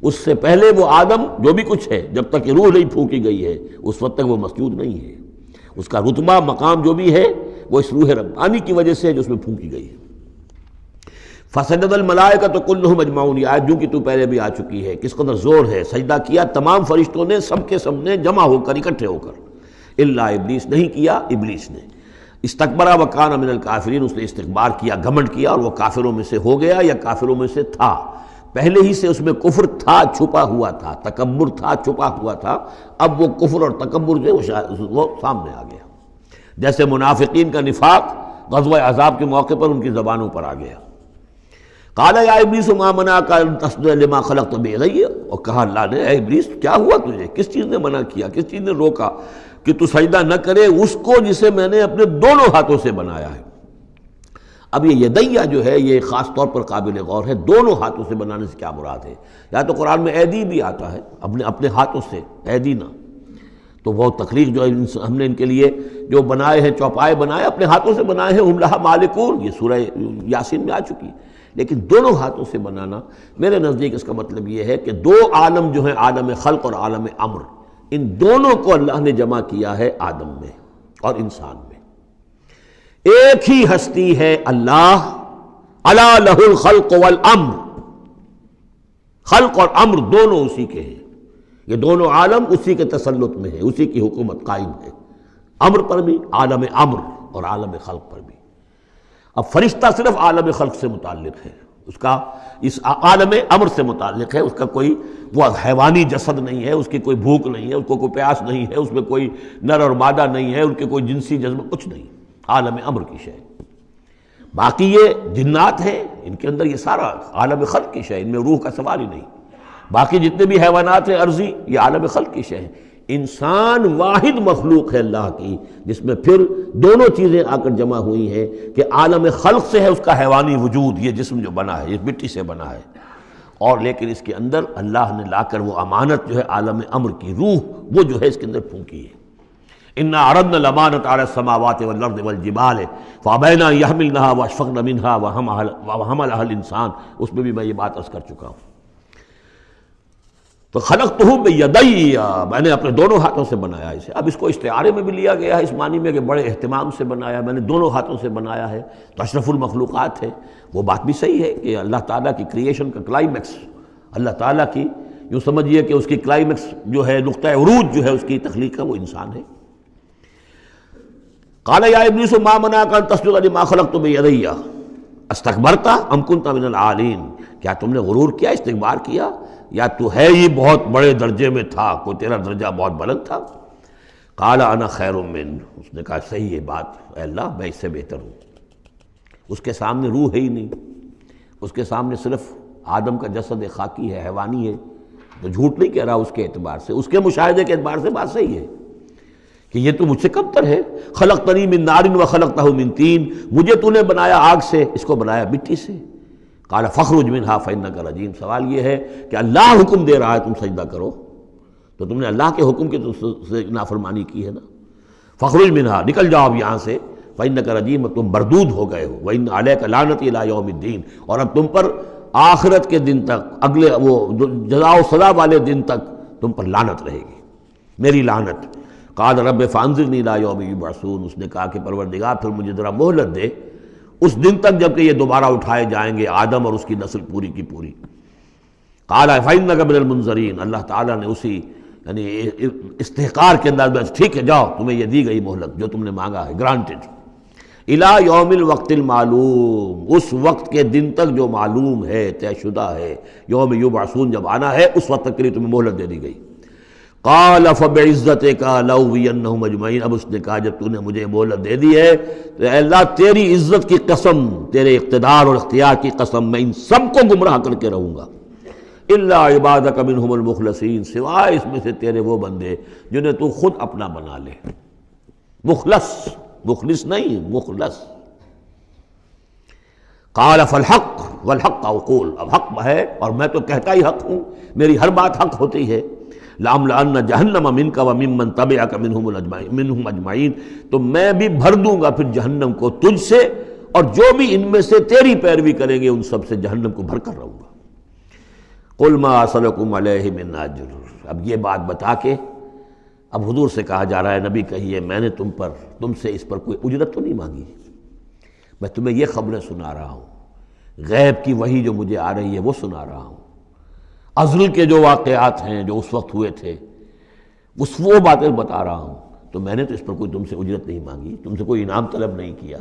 اس سے پہلے وہ آدم جو بھی کچھ ہے، جب تک کہ روح نہیں پھونکی گئی ہے اس وقت تک وہ مسجود نہیں ہے۔ اس کا رتبہ مقام جو بھی ہے وہ اس روح ربانی کی وجہ سے ہے جو اس میں پھونکی گئی ہے۔ فسجد الملائکۃ کلھم اجمعون، یہ آیت جو کہ تو پہلے بھی آ چکی ہے، کس قدر زور ہے، سجدہ کیا تمام فرشتوں نے، سب کے سب نے جمع ہو کر، اکٹھے ہو کر، الا ابلیس، نہیں کیا ابلیس نے۔ استکبر وکان من الکافرین، اس نے استکبار کیا، گھمنڈ کیا، اور وہ کافروں میں سے ہو گیا یا کافروں میں سے تھا، پہلے ہی سے اس میں کفر تھا، چھپا ہوا تھا، تکبر تھا، چھپا ہوا تھا، اب وہ کفر اور تکبر جو وہ سامنے آ گیا، جیسے منافقین کا نفاق غزوہ احزاب کے موقع پر ان کی زبانوں پر آ گیا۔ قال یا ابلیس ما منعک ان تسجد لما خلقت بیدی، اور کہا اللہ نے اے ابلیس کیا ہوا تجھے، کس چیز نے منع کیا، کس چیز نے روکا کہ تو سجدہ نہ کرے اس کو جسے میں نے اپنے دونوں ہاتھوں سے بنایا ہے۔ اب یہ یدیہ جو ہے یہ خاص طور پر قابل غور ہے، دونوں ہاتھوں سے بنانے سے کیا مراد ہے؟ یا تو قرآن میں ایدی بھی آتا ہے، اپنے ہاتھوں سے، ایدی نہ، تو وہ تخلیق جو ہم نے ان کے لیے جو بنائے ہیں، چوپائے بنائے، اپنے ہاتھوں سے بنائے ہیں، ہم لہا مالکون، یہ سورہ یاسین میں آ چکی ہے، لیکن دونوں ہاتھوں سے بنانا میرے نزدیک اس کا مطلب یہ ہے کہ دو عالم جو ہیں، عالم خلق اور عالم امر، ان دونوں کو اللہ نے جمع کیا ہے آدم میں اور انسان میں۔ ایک ہی ہستی ہے اللہ، الا لہ الخلق والامر، خلق اور امر دونوں اسی کے ہیں، یہ دونوں عالم اسی کے تسلط میں ہے، اسی کی حکومت قائم ہے، امر پر بھی، عالم امر اور عالم خلق پر بھی۔ اب فرشتہ صرف عالم خلق سے متعلق ہے، اس کا اس عالم امر سے متعلق ہے، اس کا کوئی وہ حیوانی جسد نہیں ہے، اس کی کوئی بھوک نہیں ہے، اس کو کوئی پیاس نہیں ہے، اس میں کوئی نر اور مادہ نہیں ہے، ان کے کوئی جنسی جذبہ کچھ نہیں، عالم امر کی شے۔ باقی یہ جنات ہیں، ان کے اندر یہ سارا عالم خلق کی شے، ان میں روح کا سوال ہی نہیں۔ باقی جتنے بھی حیوانات ہیں ارضی، یہ عالم خلق کی شے ہیں۔ انسان واحد مخلوق ہے اللہ کی، جس میں پھر دونوں چیزیں آ کر جمع ہوئی ہیں کہ عالم خلق سے ہے اس کا حیوانی وجود، یہ جسم جو بنا ہے، یہ مٹی سے بنا ہے، اور لیکن اس کے اندر اللہ نے لا کر وہ امانت جو ہے عالم امر کی روح، وہ جو ہے اس کے اندر پھونکی ہے۔ انا عرضنا الامانۃ علی السماوات والارض والجبال فابین ان یحملنها واشفقن منها وحملها الانسان، اس میں بھی میں یہ بات عرض کر چکا ہوں۔ تو خلقتہ بیدی، میں نے اپنے دونوں ہاتھوں سے بنایا اسے۔ اب اس کو استعارے میں بھی لیا گیا ہے اس معنی میں کہ بڑے اہتمام سے بنایا، میں نے دونوں ہاتھوں سے بنایا ہے، تو اشرف المخلوقات ہے، وہ بات بھی صحیح ہے کہ اللہ تعالیٰ کی کریشن کا کلائمیکس اللہ تعالیٰ کی یوں سمجھیے کہ اس کی کلائمیکس جو ہے، نقطہ عروج جو ہے اس کی تخلیق کا، وہ انسان ہے۔ قال یا ابلیس ما منعک ان تسجد لما خلقت بیدی استکبرت ام کنت من العالین، کیا تم نے غرور کیا، استکبار کیا، یا تو ہے ہی بہت بڑے درجے میں تھا، کوئی تیرا درجہ بہت بلند تھا؟ قال انا خیر من، اس نے کہا صحیح ہے بات، اے اللہ میں اس سے بہتر ہوں۔ اس کے سامنے روح ہے ہی نہیں، اس کے سامنے صرف آدم کا جسد خاکی ہے، حیوانی ہے، تو جھوٹ نہیں کہہ رہا اس کے اعتبار سے، اس کے مشاہدے کے اعتبار سے بات صحیح ہے کہ یہ تو مجھ سے کمتر ہے۔ خلقتنی من نار وخلقتہ من طین، مجھے تو نے بنایا آگ سے، اس کو بنایا مٹی سے۔ قال فاخرج منہا فانک رجیم، سوال یہ ہے کہ اللہ حکم دے رہا ہے تم سجدہ کرو، تو تم نے اللہ کے حکم کی سے نافرمانی کی ہے نا۔ فاخرج منہا، نکل جاؤ اب یہاں سے، فانک رجیم، تم مردود ہو گئے ہو، وان علیک لعنتی الی یوم الدین، اور اب تم پر آخرت کے دن تک، اگلے وہ جزا و سزا والے دن تک تم پر لعنت رہے گی، میری لعنت۔ قال رب فانظرنی الی یوم یبعثون، اس نے کہا کہ پروردگار پھر مجھے ذرا مہلت دے اس دن تک جب کہ یہ دوبارہ اٹھائے جائیں گے، آدم اور اس کی نسل پوری کی پوری۔ قال فانک من المنظرین، اللہ تعالیٰ نے اسی یعنی استحقار کے انداز میں، ٹھیک ہے جاؤ تمہیں یہ دی گئی مہلت جو تم نے مانگا ہے، گرانٹڈ۔ الی یوم الوقت المعلوم، اس وقت کے دن تک جو معلوم ہے، طے شدہ ہے، یوم یبعثون جب آنا ہے اس وقت تک کے لیے تمہیں مہلت دے دی گئی۔ قال فبعزتک لأغوینہم اجمعین، اب اس نے کہا جب تو نے مجھے مہلت دے دی ہے تو اے اللہ تیری عزت کی قسم، تیرے اقتدار اور اختیار کی قسم، میں ان سب کو گمراہ کر کے رہوں گا، الا عبادک منہم المخلصین، سوائے اس میں سے تیرے وہ بندے جنہیں تو خود اپنا بنا لے۔ مخلص، مخلص نہیں، مخلص۔ قال فالحق والحق اقول، اب حق ہے اور میں تو کہتا ہی حق ہوں، میری ہر بات حق ہوتی ہے۔ لَأَمْلَأَنَّ جَهَنَّمَ مِنْكَ وَمِمَّنْ تَبِعَكَ مِنْهُمْ أَجْمَعِينَ، تو میں بھی بھر دوں گا پھر جہنم کو تجھ سے، اور جو بھی ان میں سے تیری پیروی کریں گے ان سب سے جہنم کو بھر کر رہوں گا۔ قُلْ مَا أَسْأَلُكُمْ عَلَيْهِ مِنْ أَجْرٍ، اب یہ بات بتا کے اب حضور سے کہا جا رہا ہے نبی کہیے میں نے تم سے اس پر کوئی اجرت تو نہیں مانگی، میں تمہیں یہ خبریں سنا رہا ہوں، غیب کی وحی جو مجھے آ رہی ہے وہ سنا رہا ہوں، ازل کے جو واقعات ہیں جو اس وقت ہوئے تھے وہ باتیں بتا رہا ہوں، تو میں نے تو اس پر کوئی تم سے اجرت نہیں مانگی، تم سے کوئی انعام طلب نہیں کیا۔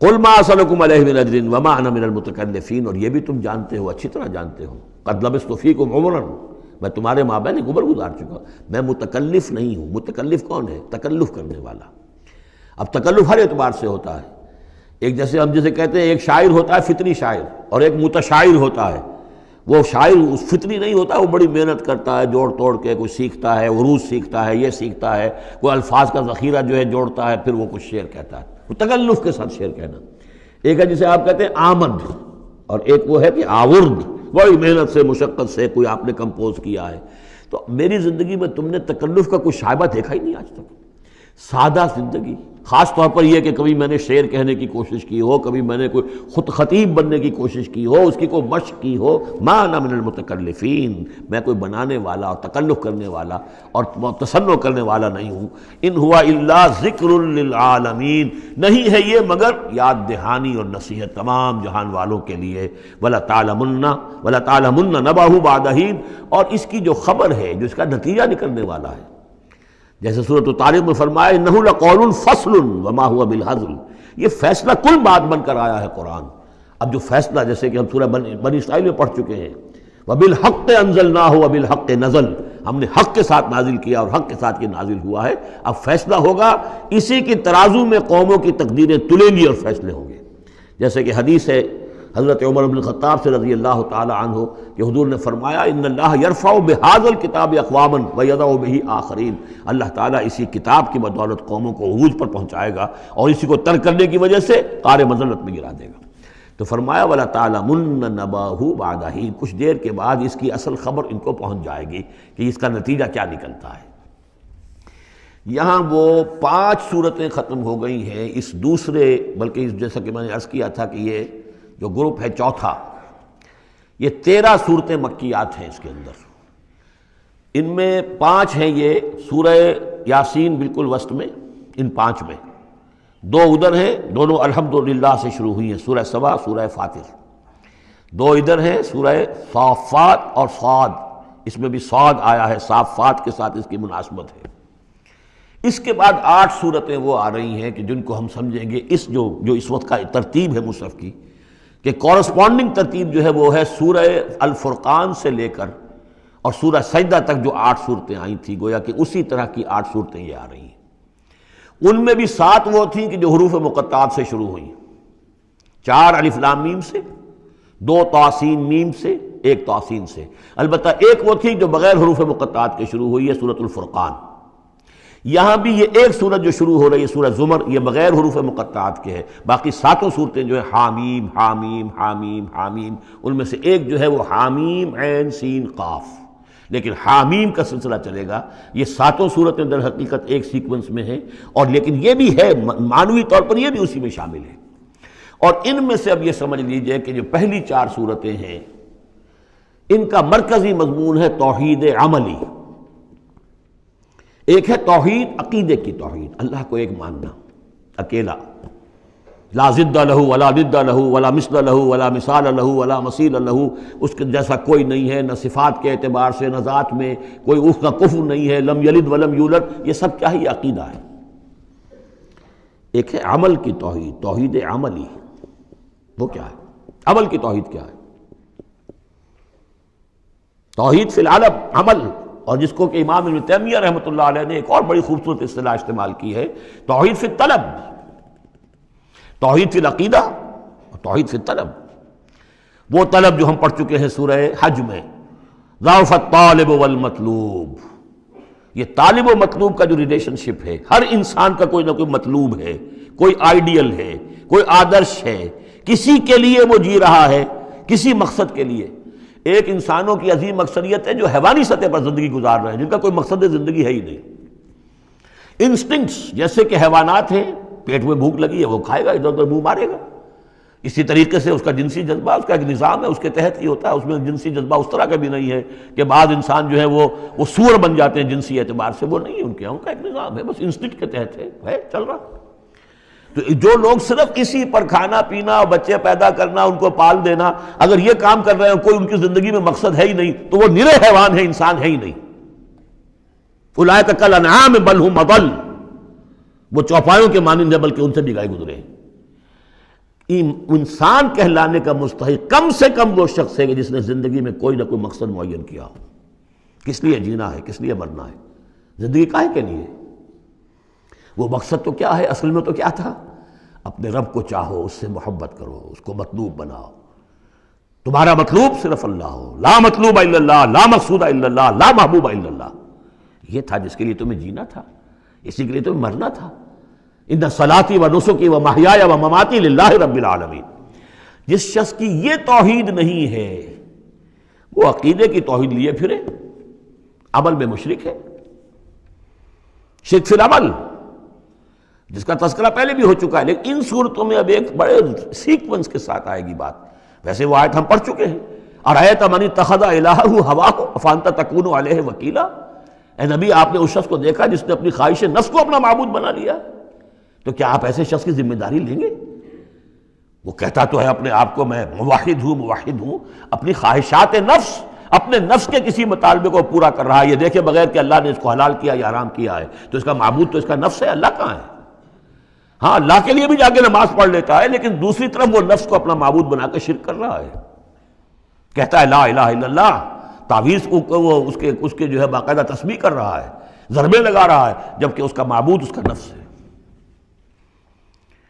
قُلْ مَا أَسْأَلُكُمْ عَلَيْهِ مِنْ أَجْرٍ وَمَا أَنَا مِنَ الْمُتَكَلِّفِينَ، اور یہ بھی تم جانتے ہو، اچھی طرح جانتے ہو، قَدْ لَبِثْتُ فِيكُمْ عُمُرًا، میں تمہارے مابین ایک عمر گزار چکا، میں متکلف نہیں ہوں۔ متکلف کون ہے؟ تکلف کرنے والا۔ اب تکلف ہر اعتبار سے ہوتا ہے، ایک جیسے ہم جسے کہتے ہیں ایک شاعر ہوتا ہے فطری شاعر، اور ایک متشاعر ہوتا ہے۔ وہ شاعر فطری نہیں ہوتا، وہ بڑی محنت کرتا ہے، جوڑ توڑ کے کوئی سیکھتا ہے، عروض سیکھتا ہے، یہ سیکھتا ہے، کوئی الفاظ کا ذخیرہ جو ہے جوڑتا ہے، پھر وہ کچھ شعر کہتا ہے، وہ تکلف کے ساتھ شعر کہنا۔ ایک ہے جسے آپ کہتے ہیں آمد، اور ایک وہ ہے کہ آورد، بڑی محنت سے مشقت سے کوئی آپ نے کمپوز کیا ہے۔ تو میری زندگی میں تم نے تکلف کا کوئی شائبہ دیکھا ہی نہیں آج تک، سادہ زندگی۔ خاص طور پر یہ کہ کبھی میں نے شعر کہنے کی کوشش کی ہو، کبھی میں نے کوئی خود خطیب بننے کی کوشش کی ہو، اس کی کوئی مشق کی ہو، ما انا من المتکلفین، میں کوئی بنانے والا اور تکلف کرنے والا اور تصنع کرنے والا نہیں ہوں۔ ان ہوا الا ذکر للعالمین، نہیں ہے یہ مگر یاد دہانی اور نصیحت تمام جہان والوں کے لیے۔ وَلَا تَعْلَمُنَّ نَبَأَهُ بَعْدَ حِینٍ، اور اس کی جو خبر ہے، جو اس کا نتیجہ نکلنے والا ہے، جیسے سورۃ الطارق میں فرمایا انہ لقول فصل وما هو بالهزل، یہ فیصلہ کن بات بن کر آیا ہے قرآن۔ اب جو فیصلہ، جیسے کہ ہم سورہ بنی اسرائیل میں پڑھ چکے ہیں، وبالحق انزلناہ وبالحق نزل، ہم نے حق کے ساتھ نازل کیا اور حق کے ساتھ یہ نازل ہوا ہے۔ اب فیصلہ ہوگا، اسی کی ترازو میں قوموں کی تقدیریں تلیں گی اور فیصلے ہوں گے۔ جیسے کہ حدیث ہے حضرت عمر بن الخطاب سے رضی اللہ تعالی عنہ کہ حضور نے فرمایا ان اللہ یرفع بہذا الکتاب اقواما ویضع بہ آخرین، اللہ تعالیٰ اسی کتاب کی بدولت قوموں کو عروج پر پہنچائے گا اور اسی کو ترک کرنے کی وجہ سے قعر مذلت میں گرا دے گا۔ تو فرمایا وَلَا تَعْلَمُنَّ نَبَأَهُ بَعْدَ حِینٍ، کچھ دیر کے بعد اس کی اصل خبر ان کو پہنچ جائے گی کہ اس کا نتیجہ کیا نکلتا ہے۔ یہاں وہ 5 صورتیں ختم ہو گئی ہیں اس دوسرے، بلکہ جیسا کہ میں نے عرض کیا تھا کہ یہ جو گروپ ہے چوتھا، یہ 13 صورتیں مکیات ہیں اس کے اندر۔ ان میں 5 ہیں یہ سورہ یاسین بالکل وسط میں، ان 5 میں 2 ادھر ہیں، دونوں الحمدللہ سے شروع ہوئی ہیں، سورہ سبا، سورہ فاطر۔ دو ادھر ہیں سورہ صافات اور صاد، اس میں بھی صاد آیا ہے، صافات کے ساتھ اس کی مناسبت ہے۔ اس کے بعد 8 صورتیں وہ آ رہی ہیں کہ جن کو ہم سمجھیں گے اس جو اس وقت کا ترتیب ہے مصحف کی، کہ کورسپونڈنگ ترتیب جو ہے وہ ہے سورہ الفرقان سے لے کر اور سورہ سجدہ تک جو 8 صورتیں آئی تھیں، گویا کہ اسی طرح کی 8 صورتیں یہ آ رہی ہیں۔ ان میں بھی 7 وہ تھیں کہ جو حروف مقطعات سے شروع ہوئیں، 4 الف لام میم سے، 2 طاسین میم سے، 1 طاسین سے، البتہ ایک وہ تھی جو بغیر حروف مقطعات کے شروع ہوئی ہے، سورۃ الفرقان۔ یہاں بھی یہ ایک سورت جو شروع ہو رہی ہے سورہ زمر، یہ بغیر حروف مقطعات کے ہے، باقی 7 صورتیں جو ہے حامیم حامیم حامیم حامیم، ان میں سے ایک جو ہے وہ حامیم عین سین قاف، لیکن حامیم کا سلسلہ چلے گا۔ یہ 7 صورتیں در حقیقت ایک سیکوینس میں ہیں، اور لیکن یہ بھی ہے معنوی طور پر یہ بھی اسی میں شامل ہے۔ اور ان میں سے اب یہ سمجھ لیجئے کہ جو پہلی 4 صورتیں ہیں ان کا مرکزی مضمون ہے توحید عملی۔ ایک ہے توحید عقیدے کی توحید، اللہ کو ایک ماننا اکیلا، لا ضد لہ ولا ضد لہ ولا مثل لہ ولا مثال لہ ولا مثیل لہ، اس کے جیسا کوئی نہیں ہے، نہ صفات کے اعتبار سے نہ ذات میں کوئی اس کا کفر نہیں ہے، لم یلد ولم یولد، یہ سب کیا ہے؟ یہ عقیدہ ہے۔ ایک ہے عمل کی توحید، توحید عملی، وہ کیا ہے؟ عمل کی توحید کیا ہے؟ توحید فی العلم عمل، اور جس کو کہ امام ابن تیمیہ رحمۃ اللہ علیہ نے ایک اور بڑی خوبصورت اصطلاح استعمال کی ہے، توحید فی الطلب، توحید فی العقیدہ اور توحید فی الطلب۔ وہ طلب جو ہم پڑھ چکے ہیں سورہ حج میں، ضعف الطالب والمطلوب، یہ طالب و مطلوب کا جو ریلیشن شپ ہے، ہر انسان کا کوئی نہ کوئی مطلوب ہے، کوئی آئیڈیل ہے، کوئی آدرش ہے، کسی کے لیے وہ جی رہا ہے، کسی مقصد کے لیے۔ ایک انسانوں کی عظیم اکثریت ہے جو حیوانی سطح پر زندگی گزار رہے ہیں، جن کا کوئی مقصد زندگی ہے ہی نہیں۔ انسٹنکٹس جیسے کہ حیوانات ہیں، پیٹ میں بھوک لگی ہے وہ کھائے گا، ادھر ادھر منہ مارے گا۔ اسی طریقے سے اس کا جنسی جذبہ، اس کا ایک نظام ہے، اس کے تحت ہی ہوتا ہے۔ اس میں جنسی جذبہ اس طرح کا بھی نہیں ہے کہ بعض انسان جو ہے وہ سور بن جاتے ہیں جنسی اعتبار سے، وہ نہیں ہے، ان کا ایک نظام ہے، بس انسٹنکٹ کے تحت ہے چل رہا۔ تو جو لوگ صرف اسی پر کھانا پینا، بچے پیدا کرنا، ان کو پال دینا، اگر یہ کام کر رہے ہیں، کوئی ان کی زندگی میں مقصد ہے ہی نہیں، تو وہ نرے حیوان ہے، انسان ہے ہی نہیں۔ اولئک کالانعام بل ھم اضل، وہ چوپایوں کے مانند ہے بلکہ ان سے بھی گئے گزرے ہیں۔ انسان کہلانے کا مستحق کم سے کم وہ شخص ہے کہ جس نے زندگی میں کوئی نہ کوئی مقصد معین کیا ہو۔ کس لیے جینا ہے، کس لیے مرنا ہے، زندگی کاہے کے لیے؟ وہ مقصد تو کیا ہے؟ اصل میں تو کیا تھا؟ اپنے رب کو چاہو، اس سے محبت کرو، اس کو مطلوب بناؤ، تمہارا مطلوب صرف اللہ ہو، لا مطلوب الا اللہ، لا مقصود الا اللہ، لا محبوب الا اللہ۔ یہ تھا جس کے لیے تمہیں جینا تھا، اسی کے لیے تمہیں مرنا تھا۔ ان صلاتی و نسکی و محیای و مماتی للہ رب العالمین۔ جس شخص کی یہ توحید نہیں ہے وہ عقیدے کی توحید لیے پھرے، عمل میں مشرک ہے، شرک فی العمل، جس کا تذکرہ پہلے بھی ہو چکا ہے، لیکن ان صورتوں میں اب ایک بڑے سیکوینس کے ساتھ آئے گی بات۔ ویسے وہ آیت ہم پڑھ چکے ہیں، ارأیت من اتخذ الہہ ہواہ افانت تکون علیہ وکیلا، اے نبی آپ نے اس شخص کو دیکھا جس نے اپنی خواہش نفس کو اپنا معبود بنا لیا، تو کیا آپ ایسے شخص کی ذمہ داری لیں گے؟ وہ کہتا تو ہے اپنے آپ کو میں موحد ہوں، اپنی خواہشات نفس، اپنے نفس کے کسی مطالبے کو پورا کر رہا ہے۔ یہ دیکھے بغیر کہ اللہ نے اس کو حلال کیا یا حرام کیا ہے، تو اس کا معبود تو اس کا نفس ہے، اللہ کہاں ہے؟ ہاں اللہ کے لیے بھی جا کے نماز پڑھ لیتا ہے، لیکن دوسری طرف وہ نفس کو اپنا معبود بنا کے شرک کر رہا ہے، کہتا ہے لا الہ الا اللہ، تعویذ وہ اس کے جو ہے باقاعدہ تسبیح کر رہا ہے، ضربے لگا رہا ہے، جبکہ اس کا معبود اس کا نفس ہے۔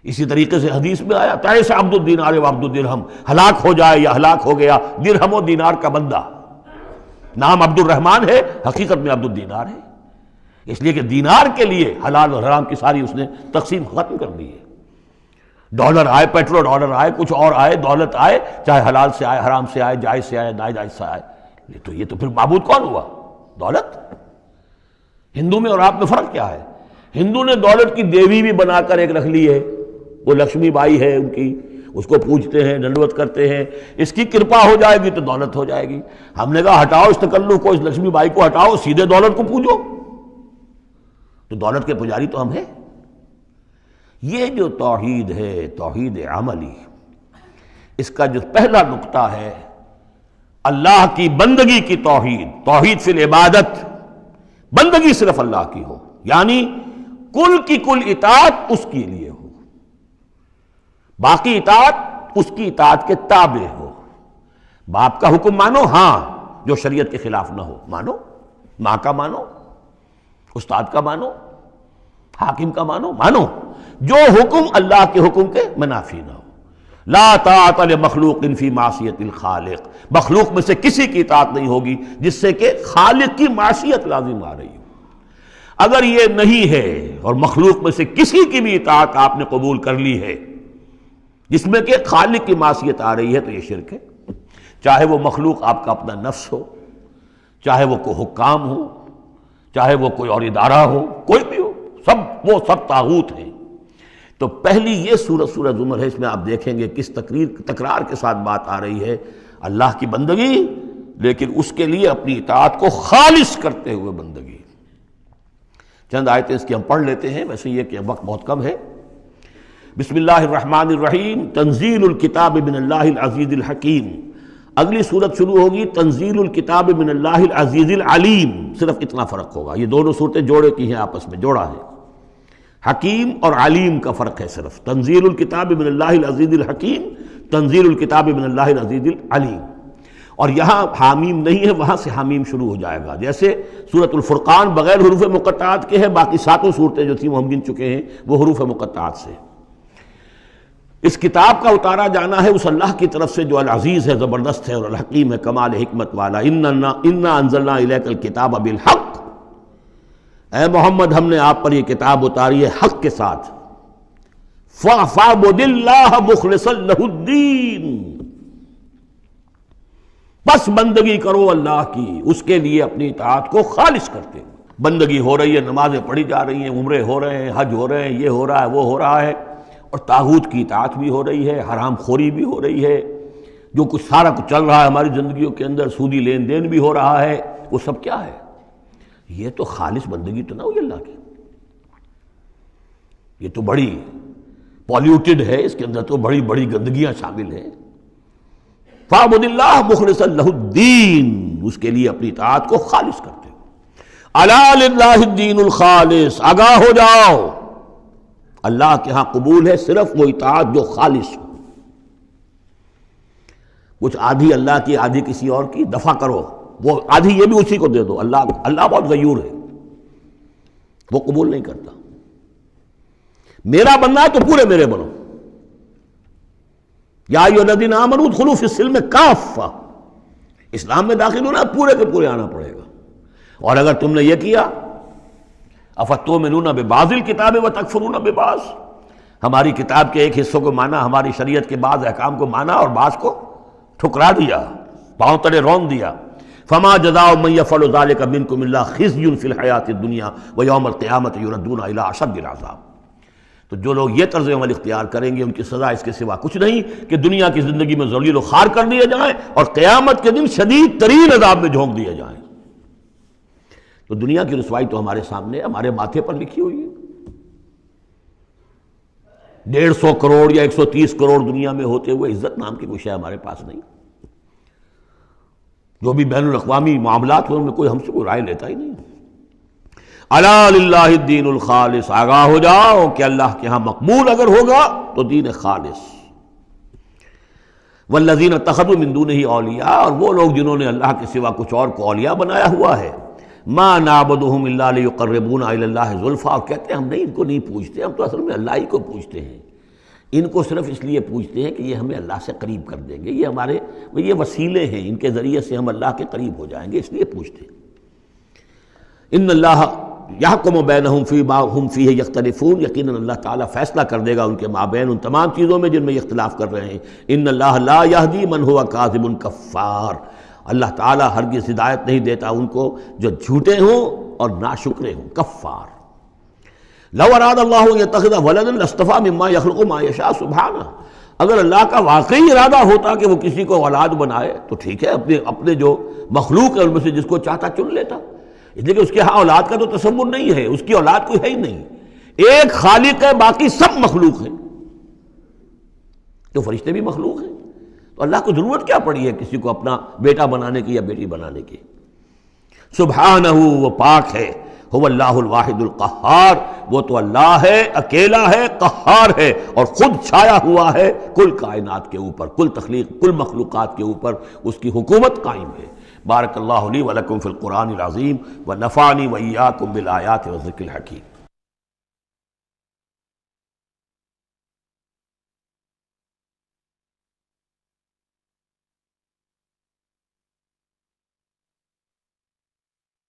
اسی طریقے سے حدیث میں آیا تعیس عبد الدینار و عبد الدرہم، ہلاک ہو جائے یا ہلاک ہو گیا درہم و دینار کا بندہ۔ نام عبد الرحمن ہے، حقیقت میں عبد الدینار ہے، اس لیے کہ دینار کے لیے حلال اور حرام کی ساری اس نے تقسیم ختم کر دی ہے۔ ڈالر آئے، پیٹرو ڈالر آئے، کچھ اور آئے، دولت آئے، چاہے حلال سے آئے، حرام سے آئے، جائز سے آئے، ناجائز سے آئے، یہ تو پھر معبود کون ہوا؟ دولت۔ ہندو میں اور آپ میں فرق کیا ہے؟ ہندو نے دولت کی دیوی بھی بنا کر ایک رکھ لی ہے، وہ لکشمی بائی ہے ان کی، اس کو پوجتے ہیں، دنڈوت کرتے ہیں، اس کی کرپا ہو جائے گی تو دولت ہو جائے گی۔ ہم نے کہا ہٹاؤ اس تکلف کو، اس لکشمی بائی کو ہٹاؤ، سیدھے دولت کو پوجو، تو دولت کے پجاری تو ہم ہیں۔ یہ جو توحید ہے، توحید عملی، اس کا جو پہلا نقطہ ہے اللہ کی بندگی کی توحید، توحید فی العبادت، بندگی صرف اللہ کی ہو، یعنی کل کی کل اطاعت اس کے لیے ہو، باقی اطاعت اس کی اطاعت کے تابع ہو۔ باپ کا حکم مانو، ہاں، جو شریعت کے خلاف نہ ہو مانو، ماں کا مانو، استاد کا مانو، حاکم کا مانو، جو حکم اللہ کے حکم کے منافی نہ ہو۔ لا طاعت لمخلوق فی معصیت الخالق، مخلوق میں سے کسی کی اطاعت نہیں ہوگی جس سے کہ خالق کی معصیت لازم آ رہی ہو۔ اگر یہ نہیں ہے اور مخلوق میں سے کسی کی بھی اطاعت آپ نے قبول کر لی ہے جس میں کہ خالق کی معصیت آ رہی ہے تو یہ شرک ہے، چاہے وہ مخلوق آپ کا اپنا نفس ہو، چاہے وہ کوئی حکام ہو، چاہے وہ کوئی اور ادارہ ہو، کوئی بھی ہو، وہ سب طاغوت ہیں۔ تو پہلی یہ سورہ زمر ہے، اس میں آپ دیکھیں گے کس تکرار کے ساتھ بات آ رہی ہے، اللہ کی بندگی، لیکن اس کے لیے اپنی اطاعت کو خالص کرتے ہوئے بندگی۔ چند آیتیں اس کی ہم پڑھ لیتے ہیں، ویسے یہ کہ وقت بہت کم ہے۔ بسم اللہ الرحمن الرحیم، تنزیل الکتاب من اللہ العزیز الحکیم۔ اگلی صورت شروع ہوگی تنزیل الکتاب من اللہ العزیز العلیم، صرف اتنا فرق ہوگا، یہ دونوں صورتیں جوڑے کی ہیں، آپس میں جوڑا ہے، حکیم اور علیم کا فرق ہے صرف، تنزیل الکتاب من اللہ العزیز الحکیم، تنزیل الکتاب من اللہ العزیز العلیم۔ اور یہاں حامیم نہیں ہے، وہاں سے حامیم شروع ہو جائے گا، جیسے سورۃ الفرقان بغیر حروف مقطعات کے ہے، باقی ساتوں صورتیں جو تھیں وہ ہم گن چکے ہیں وہ حروف مقطعات سے۔ اس کتاب کا اتارا جانا ہے اس اللہ کی طرف سے جو العزیز ہے، زبردست ہے، اور الحکیم ہے، کمال حکمت والا۔ انا انزلنا الیک الکتاب بالحق، اے محمد ہم نے آپ پر یہ کتاب اتاری ہے حق کے ساتھ۔ فاعبد اللہ مخلصا لہ الدین، بس بندگی کرو اللہ کی، اس کے لیے اپنی اطاعت کو خالص کرتے ہو۔ بندگی ہو رہی ہے، نمازیں پڑھی جا رہی ہیں، عمرے ہو رہے ہیں، حج ہو رہے ہیں، یہ ہو رہا ہے، وہ ہو رہا ہے، اور طاغوت کی اطاعت بھی ہو رہی ہے، حرام خوری بھی ہو رہی ہے، جو کچھ سارا کچھ چل رہا ہے ہماری زندگیوں کے اندر، سودی لین دین بھی ہو رہا ہے، وہ سب کیا ہے؟ یہ تو خالص بندگی تو نہ ہوئی اللہ کی، یہ تو بڑی پالیوٹڈ ہے، اس کے اندر تو بڑی بڑی گندگیاں شامل ہیں۔ فاعبد اللہ مخلصا لہ الدین، اس کے لیے اپنی اطاعت کو خالص کرتے ہو۔ الا للہ الدین الخالص، آگاہ ہو جاؤ، اللہ کے ہاں قبول ہے صرف وہ اطاعت جو خالص ہو۔ کچھ آدھی اللہ کی آدھی کسی اور کی، دفع کرو، وہ آدھی یہ بھی اسی کو دے دو۔ اللہ بہت غیور ہے، وہ قبول نہیں کرتا۔ میرا بننا ہے تو پورے میرے بنو، یا ایھا الذین آمنوا ادخلوا فی السلم کافہ، اسلام میں داخل ہونا پورے کے پورے آنا پڑے گا۔ اور اگر تم نے یہ کیا، افتؤمنون ببعض الکتاب وتکفرون ببعض، ہماری کتاب کے ایک حصوں کو مانا، ہماری شریعت کے بعض احکام کو مانا اور بعض کو ٹھکرا دیا، پاؤں تلے رون دیا۔ فما جزاء من يفعل ذلك منكم الا خزي في الحیاۃ الدنیا ویوم القیامۃ یردون الی اشد العذاب۔ تو جو لوگ یہ طرز عمل اختیار کریں گے ان کی سزا اس کے سوا کچھ نہیں کہ دنیا کی زندگی میں ذلیل و خوار کر دیے جائیں اور قیامت کے دن شدید ترین عذاب میں جھونک دیے جائیں۔ تو دنیا کی رسوائی تو ہمارے سامنے، ہمارے ماتھے پر لکھی ہوئی ہے۔ 150 کروڑ یا 130 کروڑ دنیا میں ہوتے ہوئے عزت نام کی کوئی شے ہمارے پاس نہیں۔ جو بھی بین الاقوامی معاملات ہیں ان میں کوئی ہم سے کوئی رائے لیتا ہی نہیں۔ الا للہ الدین الخالص، آگاہ ہو جاؤ کہ اللہ کے ہاں مقبول اگر ہوگا تو دین خالص۔ والذین اتخذوا من دونہ اولیاء، اور وہ لوگ جنہوں نے اللہ کے سوا کچھ اور کو اولیاء بنایا ہوا ہے، ما نعبدہم الا لیقربونا الی اللہ زلفیٰ، اور کہتے ہیں ہم ان کو نہیں پوجتے، ہم تو اصل میں اللہ ہی کو پوجتے ہیں، ان کو صرف اس لیے پوجتے ہیں کہ یہ ہمیں اللہ سے قریب کر دیں گے، یہ ہمارے یہ وسیلے ہیں، ان کے ذریعے سے ہم اللہ کے قریب ہو جائیں گے، اس لیے پوجتے ہیں۔ ان اللہ یحکم بینہم فیما ہم فیہ یختلفون، یقیناً اللہ تعالیٰ فیصلہ کر دے گا ان کے مابین ان تمام چیزوں میں جن میں یہ اختلاف کر رہے ہیں۔ ان اللہ لا یہدی من ہوا کاذب کفار، اللہ تعالیٰ ہرگز ہدایت نہیں دیتا ان کو جو جھوٹے ہوں اور ناشکرے ہوں، کفار۔ لو اراد اللہ ان یتخذ ولدا لاصطفیٰ مما یخلق ما یشاء سبحانہ، اگر اللہ کا واقعی ارادہ ہوتا کہ وہ کسی کو اولاد بنائے تو ٹھیک ہے، اپنے جو مخلوق ہے ان میں سے جس کو چاہتا چن لیتا، اس لیے کہ اس کے ہاں اولاد کا تو تصور نہیں ہے، اس کی اولاد کوئی ہے ہی نہیں، ایک خالق ہے، باقی سب مخلوق ہیں۔ تو فرشتے بھی مخلوق ہیں، تو اللہ کو ضرورت کیا پڑی ہے کسی کو اپنا بیٹا بنانے کی یا بیٹی بنانے کی؟ سبحانہ، وہ پاک ہے، هو اللہ الواحد القہار، وہ تو اللہ ہے، اکیلا ہے، قہار ہے، اور خود چھایا ہوا ہے کل کائنات کے اوپر، کل تخلیق، کل مخلوقات کے اوپر اس کی حکومت قائم ہے۔ بارک اللہ لی ولکم فی القرآن العظیم ونفعنی وإیاکم بالآیات والذکر الحکیم۔